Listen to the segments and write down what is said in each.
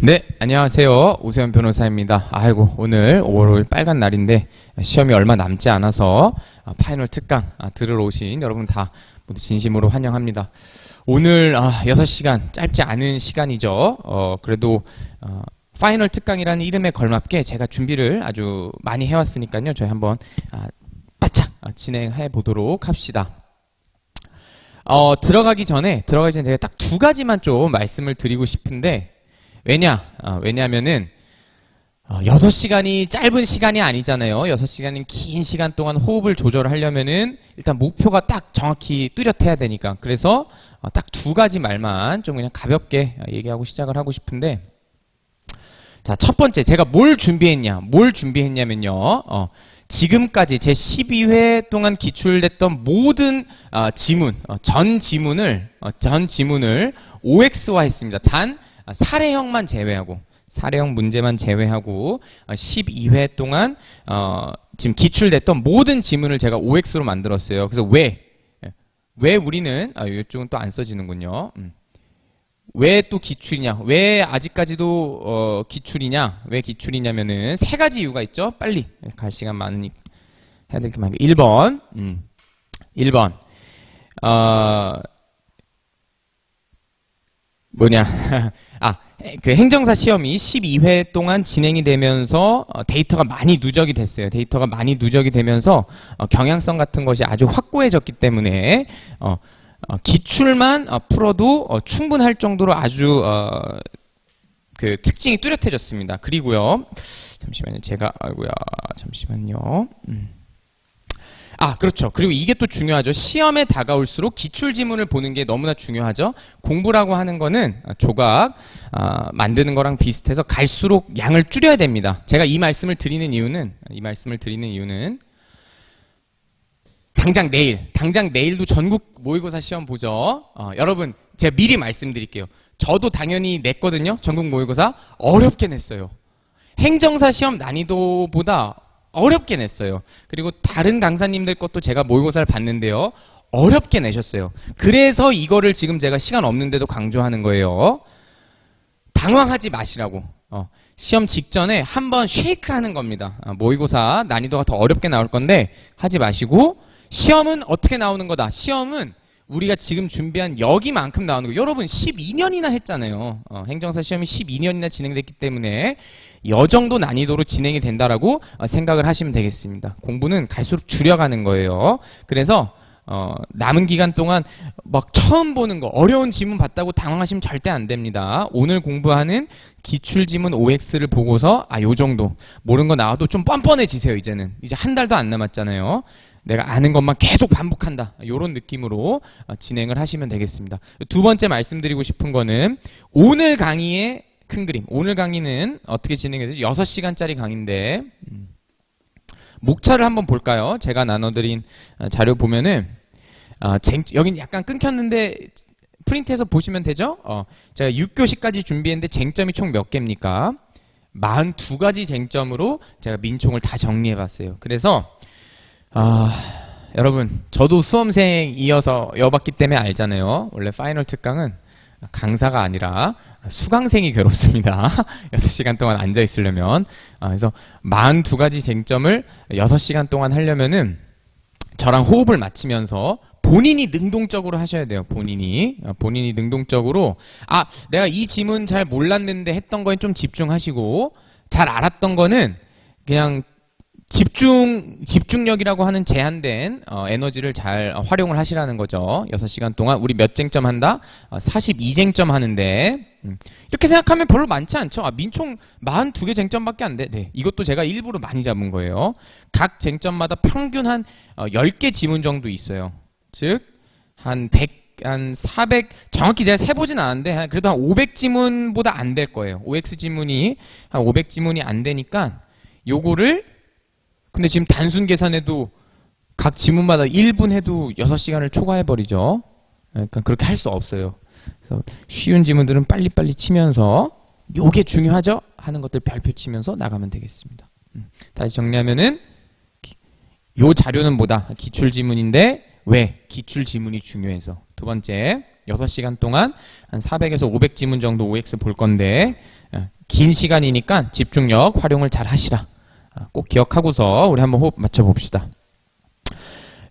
네, 안녕하세요. 오세현 변호사입니다. 아이고, 오늘 5월 5일 빨간 날인데 시험이 얼마 남지 않아서 파이널 특강 들으러 오신 여러분 다 모두 진심으로 환영합니다. 오늘 6시간, 짧지 않은 시간이죠. 그래도 파이널 특강이라는 이름에 걸맞게 제가 준비를 아주 많이 해왔으니까요. 저희 한번 바짝 진행해 보도록 합시다. 들어가기 전에 제가 딱 두 가지만 좀 말씀을 드리고 싶은데 왜냐하면은 6시간이 짧은 시간이 아니잖아요. 6시간은 긴 시간 동안 호흡을 조절하려면은 일단 목표가 딱 정확히 뚜렷해야 되니까. 그래서 딱 두 가지 말만 좀 그냥 가볍게 얘기하고 시작을 하고 싶은데, 자, 첫 번째 제가 뭘 준비했냐면요. 지금까지 제 12회 동안 기출됐던 모든 전 지문을 OX화 했습니다. 단 사례형만 제외하고, 사례형 문제만 제외하고 12회 동안 지금 기출됐던 모든 지문을 제가 OX로 만들었어요. 그래서 왜 우리는 이쪽은 또 안 써지는군요. 왜 또 기출이냐? 왜 아직까지도 기출이냐? 왜 기출이냐면은 세 가지 이유가 있죠. 빨리 갈 시간 많으니까 해야 될 게 많으니까. 1번 그 행정사 시험이 12회 동안 진행이 되면서 데이터가 많이 누적이 됐어요. 데이터가 많이 누적이 되면서 경향성 같은 것이 아주 확고해졌기 때문에 기출만 풀어도 충분할 정도로 아주 그 특징이 뚜렷해졌습니다. 그리고요, 잠시만요. 그렇죠. 그리고 이게 또 중요하죠. 시험에 다가올수록 기출 지문을 보는 게 너무나 중요하죠. 공부라고 하는 거는 조각 만드는 거랑 비슷해서 갈수록 양을 줄여야 됩니다. 제가 이 말씀을 드리는 이유는 당장 내일도 전국 모의고사 시험 보죠. 여러분, 제가 미리 말씀드릴게요. 저도 당연히 냈거든요. 전국 모의고사 어렵게 냈어요. 행정사 시험 난이도보다 어렵게 냈어요. 그리고 다른 강사님들 것도 제가 모의고사를 봤는데요. 어렵게 내셨어요. 그래서 이거를 지금 제가 시간 없는데도 강조하는 거예요. 당황하지 마시라고. 시험 직전에 한번 쉐이크 하는 겁니다. 모의고사 난이도가 더 어렵게 나올 건데 하지 마시고, 시험은 어떻게 나오는 거다. 시험은 우리가 지금 준비한 여기만큼 나오는 거. 여러분 12년이나 했잖아요. 행정사 시험이 12년이나 진행됐기 때문에 이 정도 난이도로 진행이 된다라고 생각을 하시면 되겠습니다. 공부는 갈수록 줄여가는 거예요. 그래서 남은 기간 동안 막 처음 보는 거, 어려운 지문 봤다고 당황하시면 절대 안 됩니다. 오늘 공부하는 기출지문 OX를 보고서 요 정도 모르는 거 나와도 좀 뻔뻔해지세요. 이제 한 달도 안 남았잖아요. 내가 아는 것만 계속 반복한다. 이런 느낌으로 진행을 하시면 되겠습니다. 두 번째 말씀드리고 싶은 거는 오늘 강의의 큰 그림. 오늘 강의는 어떻게 진행이 되죠? 6시간짜리 강의인데 목차를 한번 볼까요? 제가 나눠드린 자료 보면은 여긴 약간 끊겼는데 프린트해서 보시면 되죠? 제가 6교시까지 준비했는데 쟁점이 총 몇 개입니까? 42가지 쟁점으로 제가 민총을 다 정리해봤어요. 그래서 여러분, 저도 수험생이어서 여봤기 때문에 알잖아요. 원래 파이널 특강은 강사가 아니라 수강생이 괴롭습니다. 6시간 동안 앉아 있으려면. 그래서 42가지 쟁점을 6시간 동안 하려면은 저랑 호흡을 맞추면서 본인이 능동적으로 하셔야 돼요. 본인이 능동적으로 내가 이 지문 잘 몰랐는데 했던 거에 좀 집중하시고, 잘 알았던 거는 그냥 집중력이라고 하는 제한된 에너지를 잘 활용을 하시라는 거죠. 6시간 동안 우리 몇 쟁점 한다? 42쟁점 하는데 이렇게 생각하면 별로 많지 않죠. 민총 42개 쟁점밖에 안 돼. 네, 이것도 제가 일부러 많이 잡은 거예요. 각 쟁점마다 평균 한 10개 지문 정도 있어요. 즉 한 400, 정확히 제가 세보진 않았는데 그래도 한 500지문보다 안 될 거예요. OX 지문이 한 500지문이 안 되니까 요거를, 근데 지금 단순 계산해도 각 지문마다 1분 해도 6시간을 초과해버리죠. 그러니까 그렇게 할 수 없어요. 그래서 쉬운 지문들은 빨리빨리 치면서 요게 중요하죠? 하는 것들 별표 치면서 나가면 되겠습니다. 다시 정리하면은 요 자료는 뭐다? 기출지문인데 왜? 기출지문이 중요해서. 두 번째, 6시간 동안 한 400에서 500지문 정도 OX 볼 건데 긴 시간이니까 집중력 활용을 잘 하시라. 꼭 기억하고서 우리 한번 호흡 맞춰봅시다.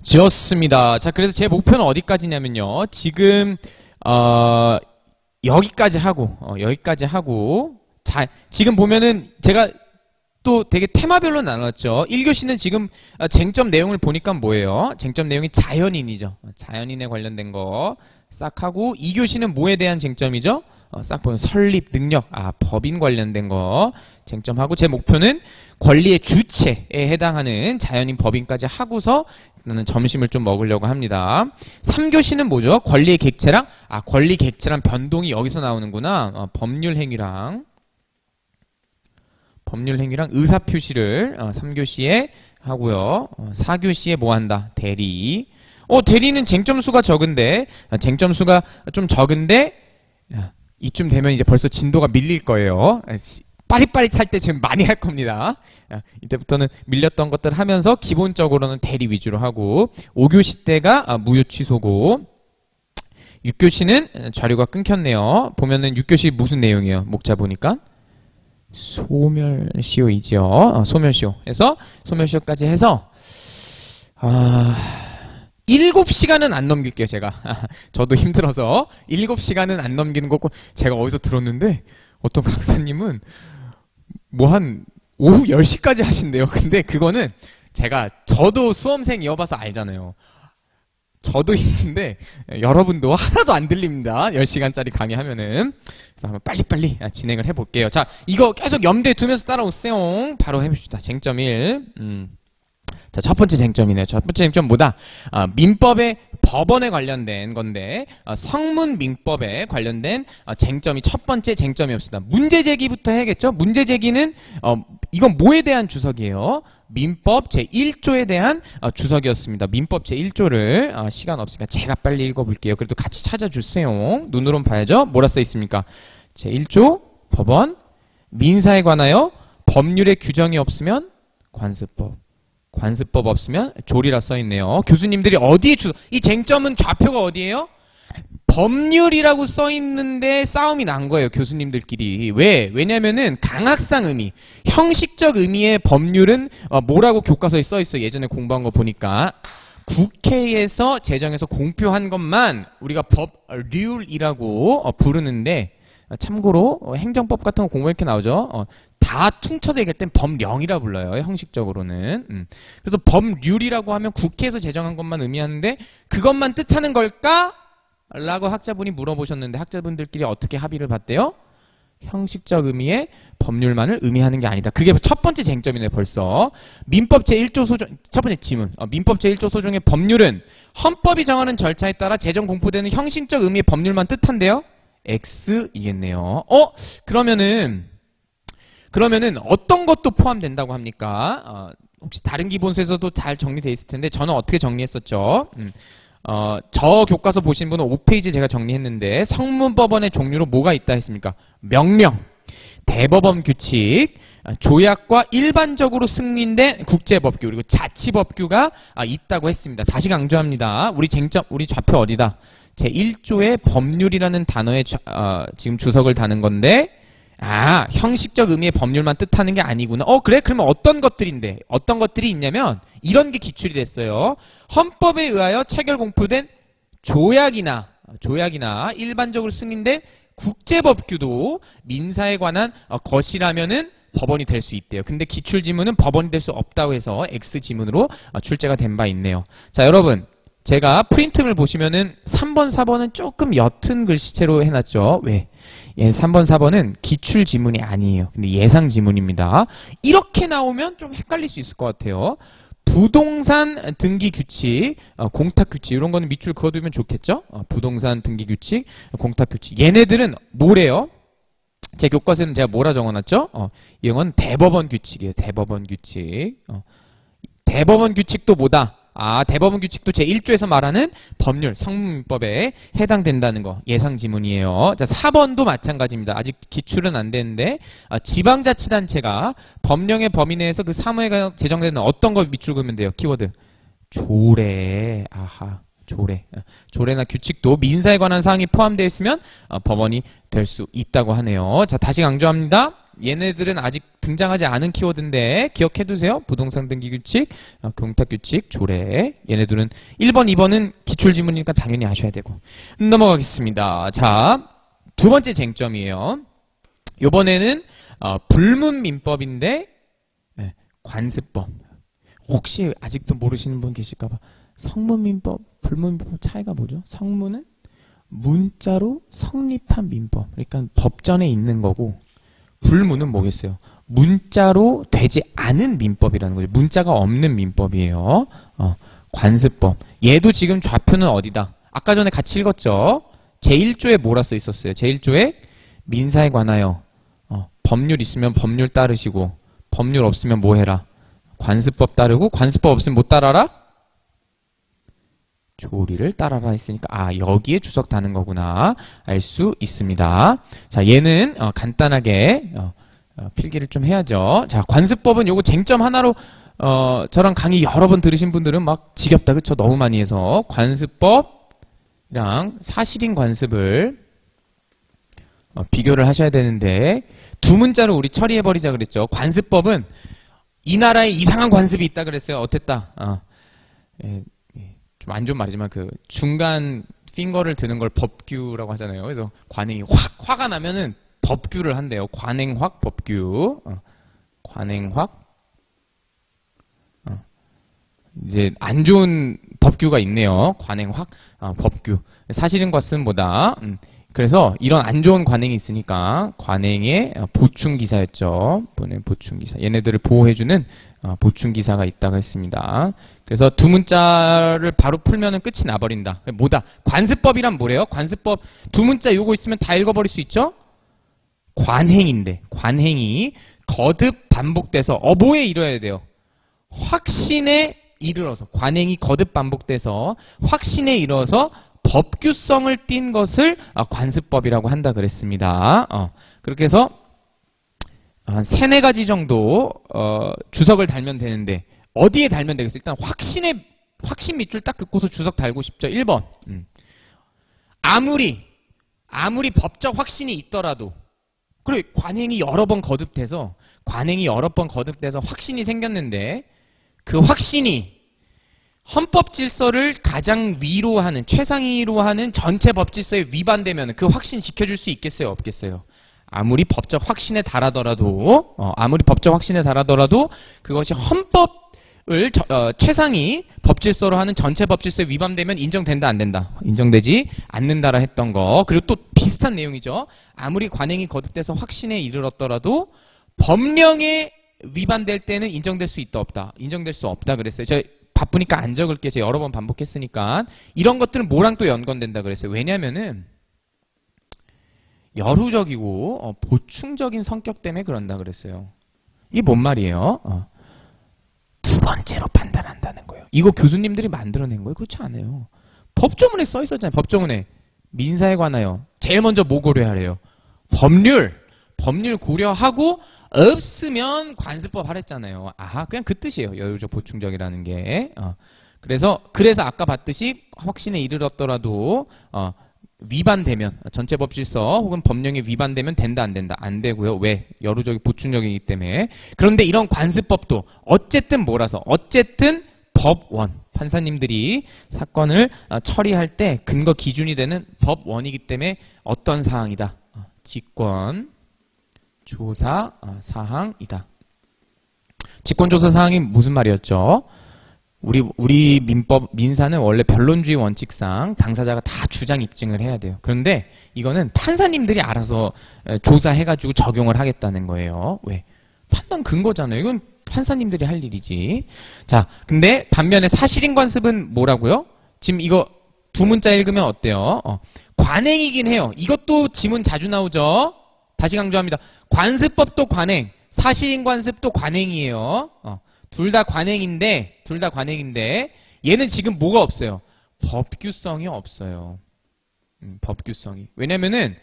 좋습니다. 자, 그래서 제 목표는 어디까지냐면요. 지금 여기까지 하고 자, 지금 보면은 제가 또 되게 테마별로 나눴죠. 1교시는 지금 쟁점 내용을 보니까 뭐예요? 쟁점 내용이 자연인이죠. 자연인에 관련된 거 싹 하고 2교시는 뭐에 대한 쟁점이죠? 싹 보면 설립, 능력, 법인 관련된 거 쟁점하고 제 목표는 권리의 주체에 해당하는 자연인 법인까지 하고서 나는 점심을 좀 먹으려고 합니다. 3교시는 뭐죠? 권리의 객체랑 권리 객체랑 변동이 여기서 나오는구나. 법률 행위랑 의사표시를 3교시에 하고요. 4교시에 뭐 한다? 대리. 대리는 쟁점수가 적은데 이쯤 되면 이제 벌써 진도가 밀릴 거예요. 빠릿빠릿할 때 지금 많이 할 겁니다. 이때부터는 밀렸던 것들 하면서 기본적으로는 대리 위주로 하고 5교시 때가 무효 취소고 6교시는 자료가 끊겼네요. 보면은 6교시 무슨 내용이에요? 목차 보니까 소멸시효이죠. 소멸시효. 해서 소멸시효까지 해서 7시간은 안 넘길게요, 제가. 저도 힘들어서 7시간은 안 넘기는 거고 제가 어디서 들었는데 어떤 강사님은 뭐 한 오후 10시까지 하신대요. 근데 그거는 저도 수험생 이어봐서 알잖아요. 저도 힘든데 여러분도 하나도 안 들립니다. 10시간짜리 강의하면은. 그래서 한번 빨리빨리 진행을 해볼게요. 자, 이거 계속 염두에 두면서 따라오세요. 바로 해봅시다. 쟁점 1. 자, 첫 번째 쟁점이네요. 첫 번째 쟁점 뭐다? 민법의 법원에 관련된 건데 성문 민법에 관련된 쟁점이 첫 번째 쟁점이었습니다. 문제 제기부터 해야겠죠? 문제 제기는 이건 뭐에 대한 주석이에요? 민법 제1조에 대한 주석이었습니다. 민법 제1조를 시간 없으니까 제가 빨리 읽어볼게요. 그래도 같이 찾아주세요. 눈으로는 봐야죠. 뭐라 써 있습니까? 제1조 법원 민사에 관하여 법률의 규정이 없으면 관습법 없으면 조리라 써있네요. 교수님들이 어디에 이 쟁점은 좌표가 어디예요? 법률이라고 써있는데 싸움이 난 거예요. 교수님들끼리. 왜냐면은 강학상 의미, 형식적 의미의 법률은 뭐라고 교과서에 써있어요. 예전에 공부한 거 보니까. 국회에서 제정해서 공표한 것만 우리가 법률이라고 부르는데 참고로 행정법 같은 거 공부할 게 나오죠. 다 퉁쳐서 얘기할 땐 법령이라 불러요. 형식적으로는. 그래서 법률이라고 하면 국회에서 제정한 것만 의미하는데 그것만 뜻하는 걸까? 라고 학자분이 물어보셨는데 학자분들끼리 어떻게 합의를 봤대요? 형식적 의미의 법률만을 의미하는 게 아니다. 그게 첫 번째 쟁점이네 벌써. 민법 제1조 소정 첫 번째 지문. 민법 제1조 소정의 법률은 헌법이 정하는 절차에 따라 제정 공포되는 형식적 의미의 법률만 뜻한대요. X이겠네요. 그러면은 어떤 것도 포함된다고 합니까? 혹시 다른 기본서에서도 잘 정리되어 있을 텐데 저는 어떻게 정리했었죠? 저 교과서 보신 분은 5페이지 제가 정리했는데 성문법원의 종류로 뭐가 있다 했습니까? 명령, 대법원 규칙, 조약과 일반적으로 승인된 국제법규 그리고 자치법규가 있다고 했습니다. 다시 강조합니다. 우리 좌표 어디다? 제1조의 법률이라는 단어에 지금 주석을 다는 건데 형식적 의미의 법률만 뜻하는 게 아니구나. 그래? 그러면 어떤 것들이 있냐면 이런 게 기출이 됐어요. 헌법에 의하여 체결 공표된 조약이나 일반적으로 승인된 국제법규도 민사에 관한 것이라면은 법원이 될 수 있대요. 근데 기출지문은 법원이 될 수 없다고 해서 X지문으로 출제가 된 바 있네요. 자, 여러분. 제가 프린트를 보시면은 3번, 4번은 조금 옅은 글씨체로 해놨죠. 왜? 3번, 4번은 기출 지문이 아니에요. 근데 예상 지문입니다. 이렇게 나오면 좀 헷갈릴 수 있을 것 같아요. 부동산 등기 규칙, 공탁 규칙 이런 거는 밑줄 그어두면 좋겠죠? 부동산 등기 규칙, 공탁 규칙. 얘네들은 뭐래요? 제 교과서에는 제가 뭐라 적어놨죠? 이건 대법원 규칙이에요. 대법원 규칙. 대법원 규칙도 뭐다? 대법원 규칙도 제1조에서 말하는 법률, 성문법에 해당된다는 거 예상 지문이에요. 자, 4번도 마찬가지입니다. 아직 기출은 안 되는데 지방자치단체가 법령의 범위 내에서 그 사무에 제정되는 어떤 걸 밑줄 그으면 돼요? 키워드 조례. 조례나 규칙도 민사에 관한 사항이 포함되어 있으면 법원이 될 수 있다고 하네요. 자, 다시 강조합니다. 얘네들은 아직 등장하지 않은 키워드인데 기억해두세요. 부동산 등기 규칙, 공탁 규칙, 조례. 얘네들은 1번, 2번은 기출지문이니까 당연히 아셔야 되고. 넘어가겠습니다. 자, 두 번째 쟁점이에요. 이번에는 불문민법인데 관습법. 혹시 아직도 모르시는 분 계실까봐. 성문민법, 불문민법 차이가 뭐죠? 성문은 문자로 성립한 민법. 그러니까 법전에 있는 거고, 불문은 뭐겠어요? 문자로 되지 않은 민법이라는 거죠. 문자가 없는 민법이에요. 관습법. 얘도 지금 좌표는 어디다? 아까 전에 같이 읽었죠? 제1조에 뭐라 써 있었어요? 제1조에 민사에 관하여 법률 있으면 법률 따르시고, 법률 없으면 뭐 해라? 관습법 따르고, 관습법 없으면 못 따라라? 조리를 따라라 했으니까 여기에 주석 다는 거구나 알 수 있습니다. 자, 얘는 간단하게 필기를 좀 해야죠. 자, 관습법은 요거 쟁점 하나로 저랑 강의 여러 번 들으신 분들은 막 지겹다 그쵸? 너무 많이 해서 관습법이랑 사실인 관습을 비교를 하셔야 되는데 두 문자로 우리 처리해버리자 그랬죠. 관습법은 이 나라에 이상한 관습이 있다 그랬어요. 어땠다? 좀 안 좋은 말이지만 그 중간 핑거를 드는 걸 법규라고 하잖아요. 그래서 관행이 확 화가 나면은 법규를 한대요. 관행확 법규. 관행확. 이제 안 좋은 법규가 있네요. 관행확 법규. 사실인 것은 뭐다? 그래서 이런 안 좋은 관행이 있으니까 관행의 보충기사였죠. 보충기사. 얘네들을 보호해주는 보충기사가 있다고 했습니다. 그래서 두 문자를 바로 풀면은 끝이 나버린다. 뭐다? 관습법이란 뭐래요? 관습법 두 문자 요거 있으면 다 읽어버릴 수 있죠? 관행인데 관행이 거듭 반복돼서 뭐에 이뤄야 돼요? 확신에 이르러서 관행이 거듭 반복돼서 확신에 이르러서 법규성을 띈 것을 관습법이라고 한다 그랬습니다. 그렇게 해서 한 3-4가지 정도 주석을 달면 되는데 어디에 달면 되겠어요? 일단 확신 밑줄 딱 긋고서 주석 달고 싶죠. 1번. 아무리 법적 확신이 있더라도 그리고 관행이 여러 번 거듭돼서 확신이 생겼는데 그 확신이 헌법 질서를 가장 위로 하는 최상위로 하는 전체 법 질서에 위반되면 그 확신 지켜줄 수 있겠어요? 없겠어요? 아무리 법적 확신에 달하더라도 그것이 헌법을 최상위 법 질서로 하는 전체 법 질서에 위반되면 인정된다 안 된다? 인정되지 않는다라 했던 거. 그리고 또 비슷한 내용이죠. 아무리 관행이 거듭돼서 확신에 이르렀더라도 법령에 위반될 때는 인정될 수 있다 없다? 인정될 수 없다 그랬어요. 제가 바쁘니까 안 적을게요. 제가 여러 번 반복했으니까. 이런 것들은 뭐랑 또 연관된다 그랬어요. 왜냐면은 여루적이고 보충적인 성격 때문에 그런다 그랬어요. 이게 뭔 말이에요? 두 번째로 판단한다는 거예요. 이거 교수님들이 만들어낸 거예요. 그렇지 않아요. 법조문에 써 있었잖아요. 법조문에 민사에 관하여 제일 먼저 뭐 고려하래요? 법률 고려하고 없으면 관습법 하랬잖아요. 그냥 그 뜻이에요. 여유적 보충적이라는 게. 그래서 아까 봤듯이 확신에 이르렀더라도 위반되면 전체 법 질서 혹은 법령에 위반되면 된다 안 된다? 안 되고요. 왜? 여루적이 보충적이기 때문에. 그런데 이런 관습법도 어쨌든 뭐라서 어쨌든 법원 판사님들이 사건을 처리할 때 근거 기준이 되는 법원이기 때문에 어떤 사항이다? 직권 조사 사항이다. 직권조사 사항이 무슨 말이었죠? 우리 민사는 원래 변론주의 원칙상 당사자가 다 주장 입증을 해야 돼요. 그런데 이거는 판사님들이 알아서 조사해가지고 적용을 하겠다는 거예요. 왜? 판단 근거잖아요. 이건 판사님들이 할 일이지. 자, 근데 반면에 사실인 관습은 뭐라고요? 지금 이거 두 문자 읽으면 어때요? 관행이긴 해요. 이것도 지문 자주 나오죠? 다시 강조합니다. 관습법도 관행, 사실인 관습도 관행이에요. 둘 다 관행인데 얘는 지금 뭐가 없어요? 법규성이 없어요. 법규성이. 왜냐면은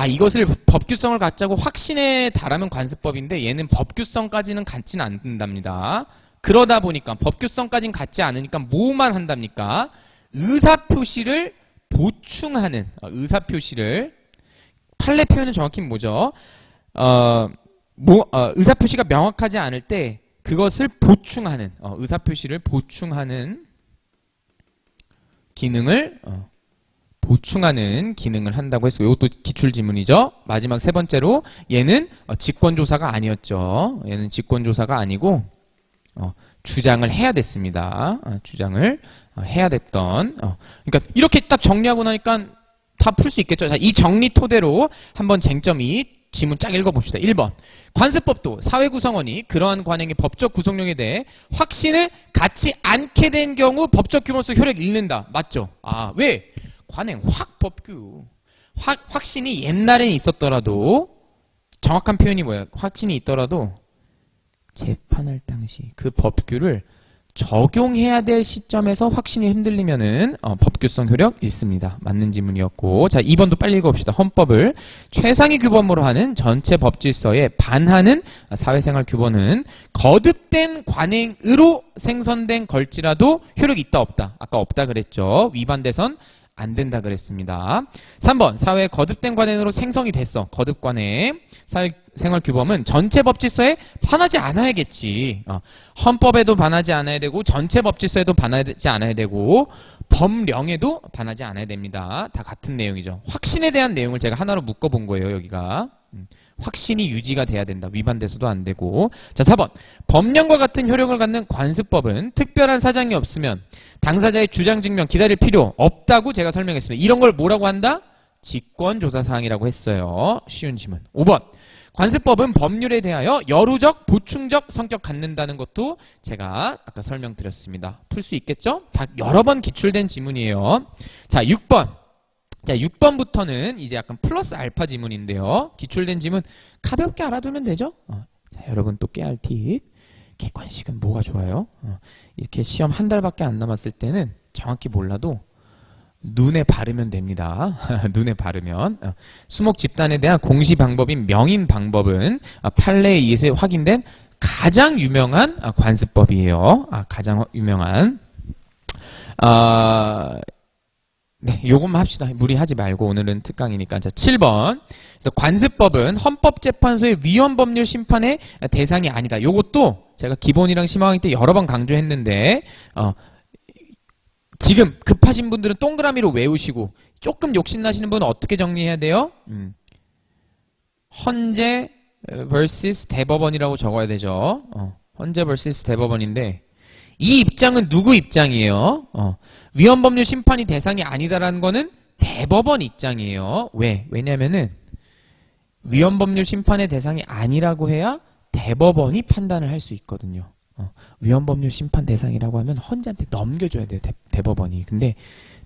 이것을 법규성을 갖자고 확신에 달하면 관습법인데 얘는 법규성까지는 갖지는 않는답니다. 그러다 보니까 법규성까지는 갖지 않으니까 뭐만 한답니까? 의사표시를 보충하는 의사표시를 판례 표현은 정확히 뭐죠? 의사표시가 명확하지 않을 때 그것을 보충하는, 의사표시를 보충하는 기능을 한다고 했어요. 이것도 기출지문이죠. 마지막 세 번째로 얘는 직권조사가 아니었죠. 얘는 직권조사가 아니고 주장을 해야 됐습니다. 주장을 해야 됐던. 그러니까 이렇게 딱 정리하고 나니까 다 풀 수 있겠죠. 자, 이 정리 토대로 한번 쟁점이 지문 쫙 읽어봅시다. 1번. 관습법도 사회 구성원이 그러한 관행의 법적 구속력에 대해 확신을 갖지 않게 된 경우 법적 규모로서 효력을 잃는다. 맞죠? 왜? 관행, 법규. 확신이 옛날에 있었더라도, 정확한 표현이 뭐예요? 확신이 있더라도 재판할 당시 그 법규를 적용해야 될 시점에서 확신이 흔들리면은 법규성 효력 있습니다. 맞는 지문이었고, 자 2번도 빨리 읽어봅시다. 헌법을 최상위 규범으로 하는 전체 법질서에 반하는 사회생활 규범은 거듭된 관행으로 생성된 걸지라도 효력이 있다 없다. 아까 없다 그랬죠. 위반돼선 안 된다 그랬습니다. 3번 사회의 거듭된 관행으로 생성이 됐어. 거듭 관행. 사회생활 규범은 전체 법질서에 반하지 않아야겠지. 헌법에도 반하지 않아야 되고 전체 법질서에도 반하지 않아야 되고 법령에도 반하지 않아야 됩니다. 다 같은 내용이죠. 확신에 대한 내용을 제가 하나로 묶어본 거예요. 여기가. 확신이 유지가 돼야 된다. 위반돼서도 안 되고. 자 4번 법령과 같은 효력을 갖는 관습법은 특별한 사정이 없으면 당사자의 주장 증명 기다릴 필요 없다고 제가 설명했습니다. 이런 걸 뭐라고 한다? 직권조사사항이라고 했어요. 쉬운 지문. 5번 관습법은 법률에 대하여 여루적, 보충적 성격 갖는다는 것도 제가 아까 설명드렸습니다. 풀 수 있겠죠? 다 여러 번 기출된 지문이에요. 자 6번. 자 6번부터는 이제 약간 플러스 알파 지문인데요. 기출된 지문 가볍게 알아두면 되죠? 자 여러분 또 깨알 팁. 객관식은 뭐가 좋아요? 이렇게 시험 한 달밖에 안 남았을 때는 정확히 몰라도 눈에 바르면 됩니다. 눈에 바르면. 수목 집단에 대한 공시 방법인 명인 방법은 판례에 의해서 확인된 가장 유명한 관습법이에요. 가장 유명한. 네, 요것만 합시다. 무리하지 말고 오늘은 특강이니까. 자, 7번. 그래서 관습법은 헌법재판소의 위헌법률 심판의 대상이 아니다. 요것도 제가 기본이랑 심화강의 때 여러 번 강조했는데 지금 급하신 분들은 동그라미로 외우시고 조금 욕심나시는 분은 어떻게 정리해야 돼요? 헌재 vs 대법원이라고 적어야 되죠. 헌재 vs 대법원인데 이 입장은 누구 입장이에요? 위헌법률 심판이 대상이 아니다라는 거는 대법원 입장이에요. 왜? 왜냐면은 위헌법률 심판의 대상이 아니라고 해야 대법원이 판단을 할 수 있거든요. 위헌법률 심판 대상이라고 하면 헌재한테 넘겨줘야 돼요. 대법원이. 근데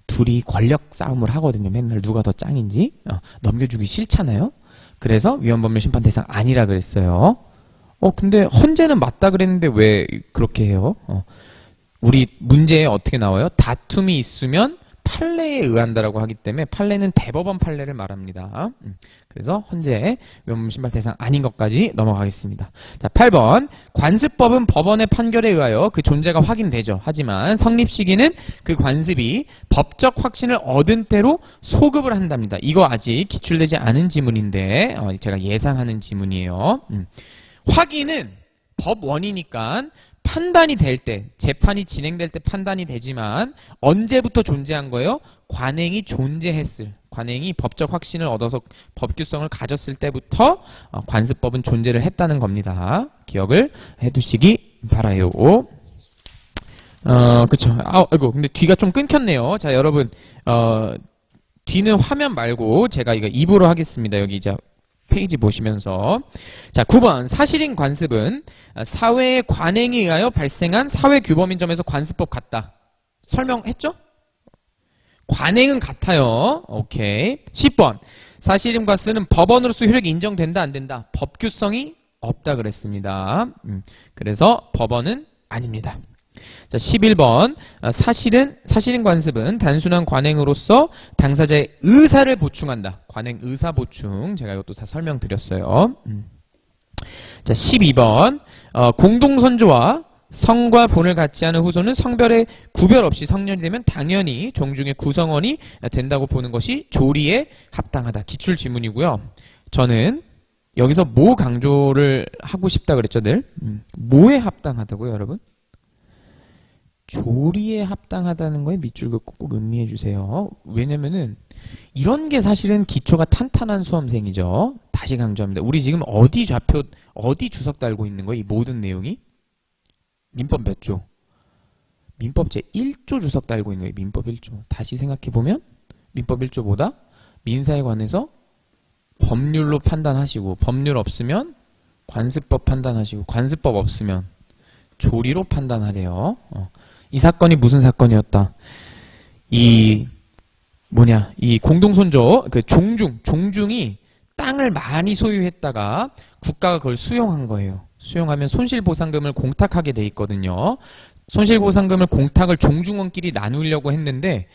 둘이 권력 싸움을 하거든요. 맨날 누가 더 짱인지. 넘겨주기 싫잖아요. 그래서 위헌법률 심판 대상 아니라 그랬어요. 근데 헌재는 맞다 그랬는데 왜 그렇게 해요? 우리 문제에 어떻게 나와요? 다툼이 있으면 판례에 의한다라고 하기 때문에 판례는 대법원 판례를 말합니다. 그래서 헌재 위헌법률 심판 대상 아닌 것까지 넘어가겠습니다. 자, 8번 관습법은 법원의 판결에 의하여 그 존재가 확인되죠. 하지만 성립 시기는 그 관습이 법적 확신을 얻은 때로 소급을 한답니다. 이거 아직 기출되지 않은 지문인데 제가 예상하는 지문이에요. 확인은 법원이니까 판단이 될 때, 재판이 진행될 때 판단이 되지만 언제부터 존재한 거예요? 관행이 존재했을, 관행이 법적 확신을 얻어서 법규성을 가졌을 때부터 관습법은 존재를 했다는 겁니다. 기억을 해두시기 바라요. 그쵸. 아이고, 근데 뒤가 좀 끊겼네요. 자, 여러분, 뒤는 화면 말고 제가 이거 입으로 하겠습니다. 여기 이제 페이지 보시면서. 자, 9번 사실인 관습은 사회의 관행에 의하여 발생한 사회 규범인 점에서 관습법 같다. 설명했죠? 관행은 같아요. 오케이. 10번 사실인 관습은 법원으로서 효력이 인정된다 안 된다. 법규성이 없다 그랬습니다. 그래서 법원은 아닙니다. 자, 11번 사실인 관습은 단순한 관행으로서 당사자의 의사를 보충한다. 관행 의사 보충. 제가 이것도 다 설명드렸어요. 자, 12번 공동선조와 성과 본을 갖지 않은 후손은 성별의 구별 없이 성년이 되면 당연히 종중의 구성원이 된다고 보는 것이 조리에 합당하다. 기출지문이고요. 저는 여기서 뭐 강조를 하고 싶다 그랬죠, 늘? 뭐에 합당하다고요, 여러분? 조리에 합당하다는 거에 밑줄 긋고 꼭 음미해 주세요. 왜냐면은 이런 게 사실은 기초가 탄탄한 수험생이죠. 다시 강조합니다. 우리 지금 어디 좌표, 어디 주석 달고 있는 거예요? 이 모든 내용이? 민법 몇 조? 민법 제1조 주석 달고 있는 거예요. 민법 1조. 다시 생각해보면 민법 1조보다 민사에 관해서 법률로 판단하시고, 법률 없으면 관습법 판단하시고, 관습법 없으면 조리로 판단하래요. 이 사건이 무슨 사건이었다? 이 공동손조, 그 종중이 땅을 많이 소유했다가 국가가 그걸 수용한 거예요. 수용하면 손실보상금을 공탁하게 돼 있거든요. 손실보상금을 공탁을 종중원끼리 나누려고 했는데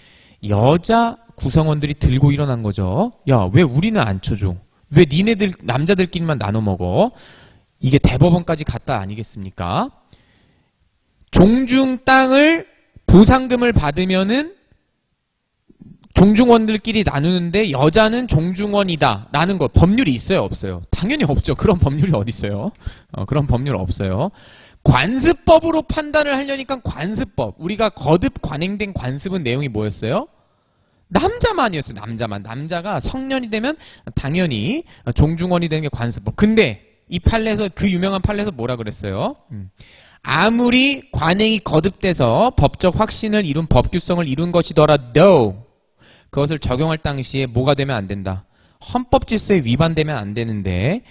여자 구성원들이 들고 일어난 거죠. 야, 왜 우리는 안 쳐줘? 왜 니네들 남자들끼리만 나눠 먹어? 이게 대법원까지 갔다 아니겠습니까? 종중 땅을 보상금을 받으면은 종중원들끼리 나누는데 여자는 종중원이다 라는 거 법률이 있어요, 없어요? 당연히 없죠. 그런 법률이 어디 있어요? 그런 법률 없어요. 관습법으로 판단을 하려니까 관습법. 우리가 거듭 관행된 관습은 내용이 뭐였어요? 남자만이었어요. 남자만. 남자가 성년이 되면 당연히 종중원이 되는 게 관습법. 근데 이 판례에서, 그 유명한 판례에서 뭐라 그랬어요? 아무리 관행이 거듭돼서 법적 확신을 이룬 법규성을 이룬 것이더라도 그것을 적용할 당시에 뭐가 되면 안 된다. 헌법 질서에 위반되면 안 되는데,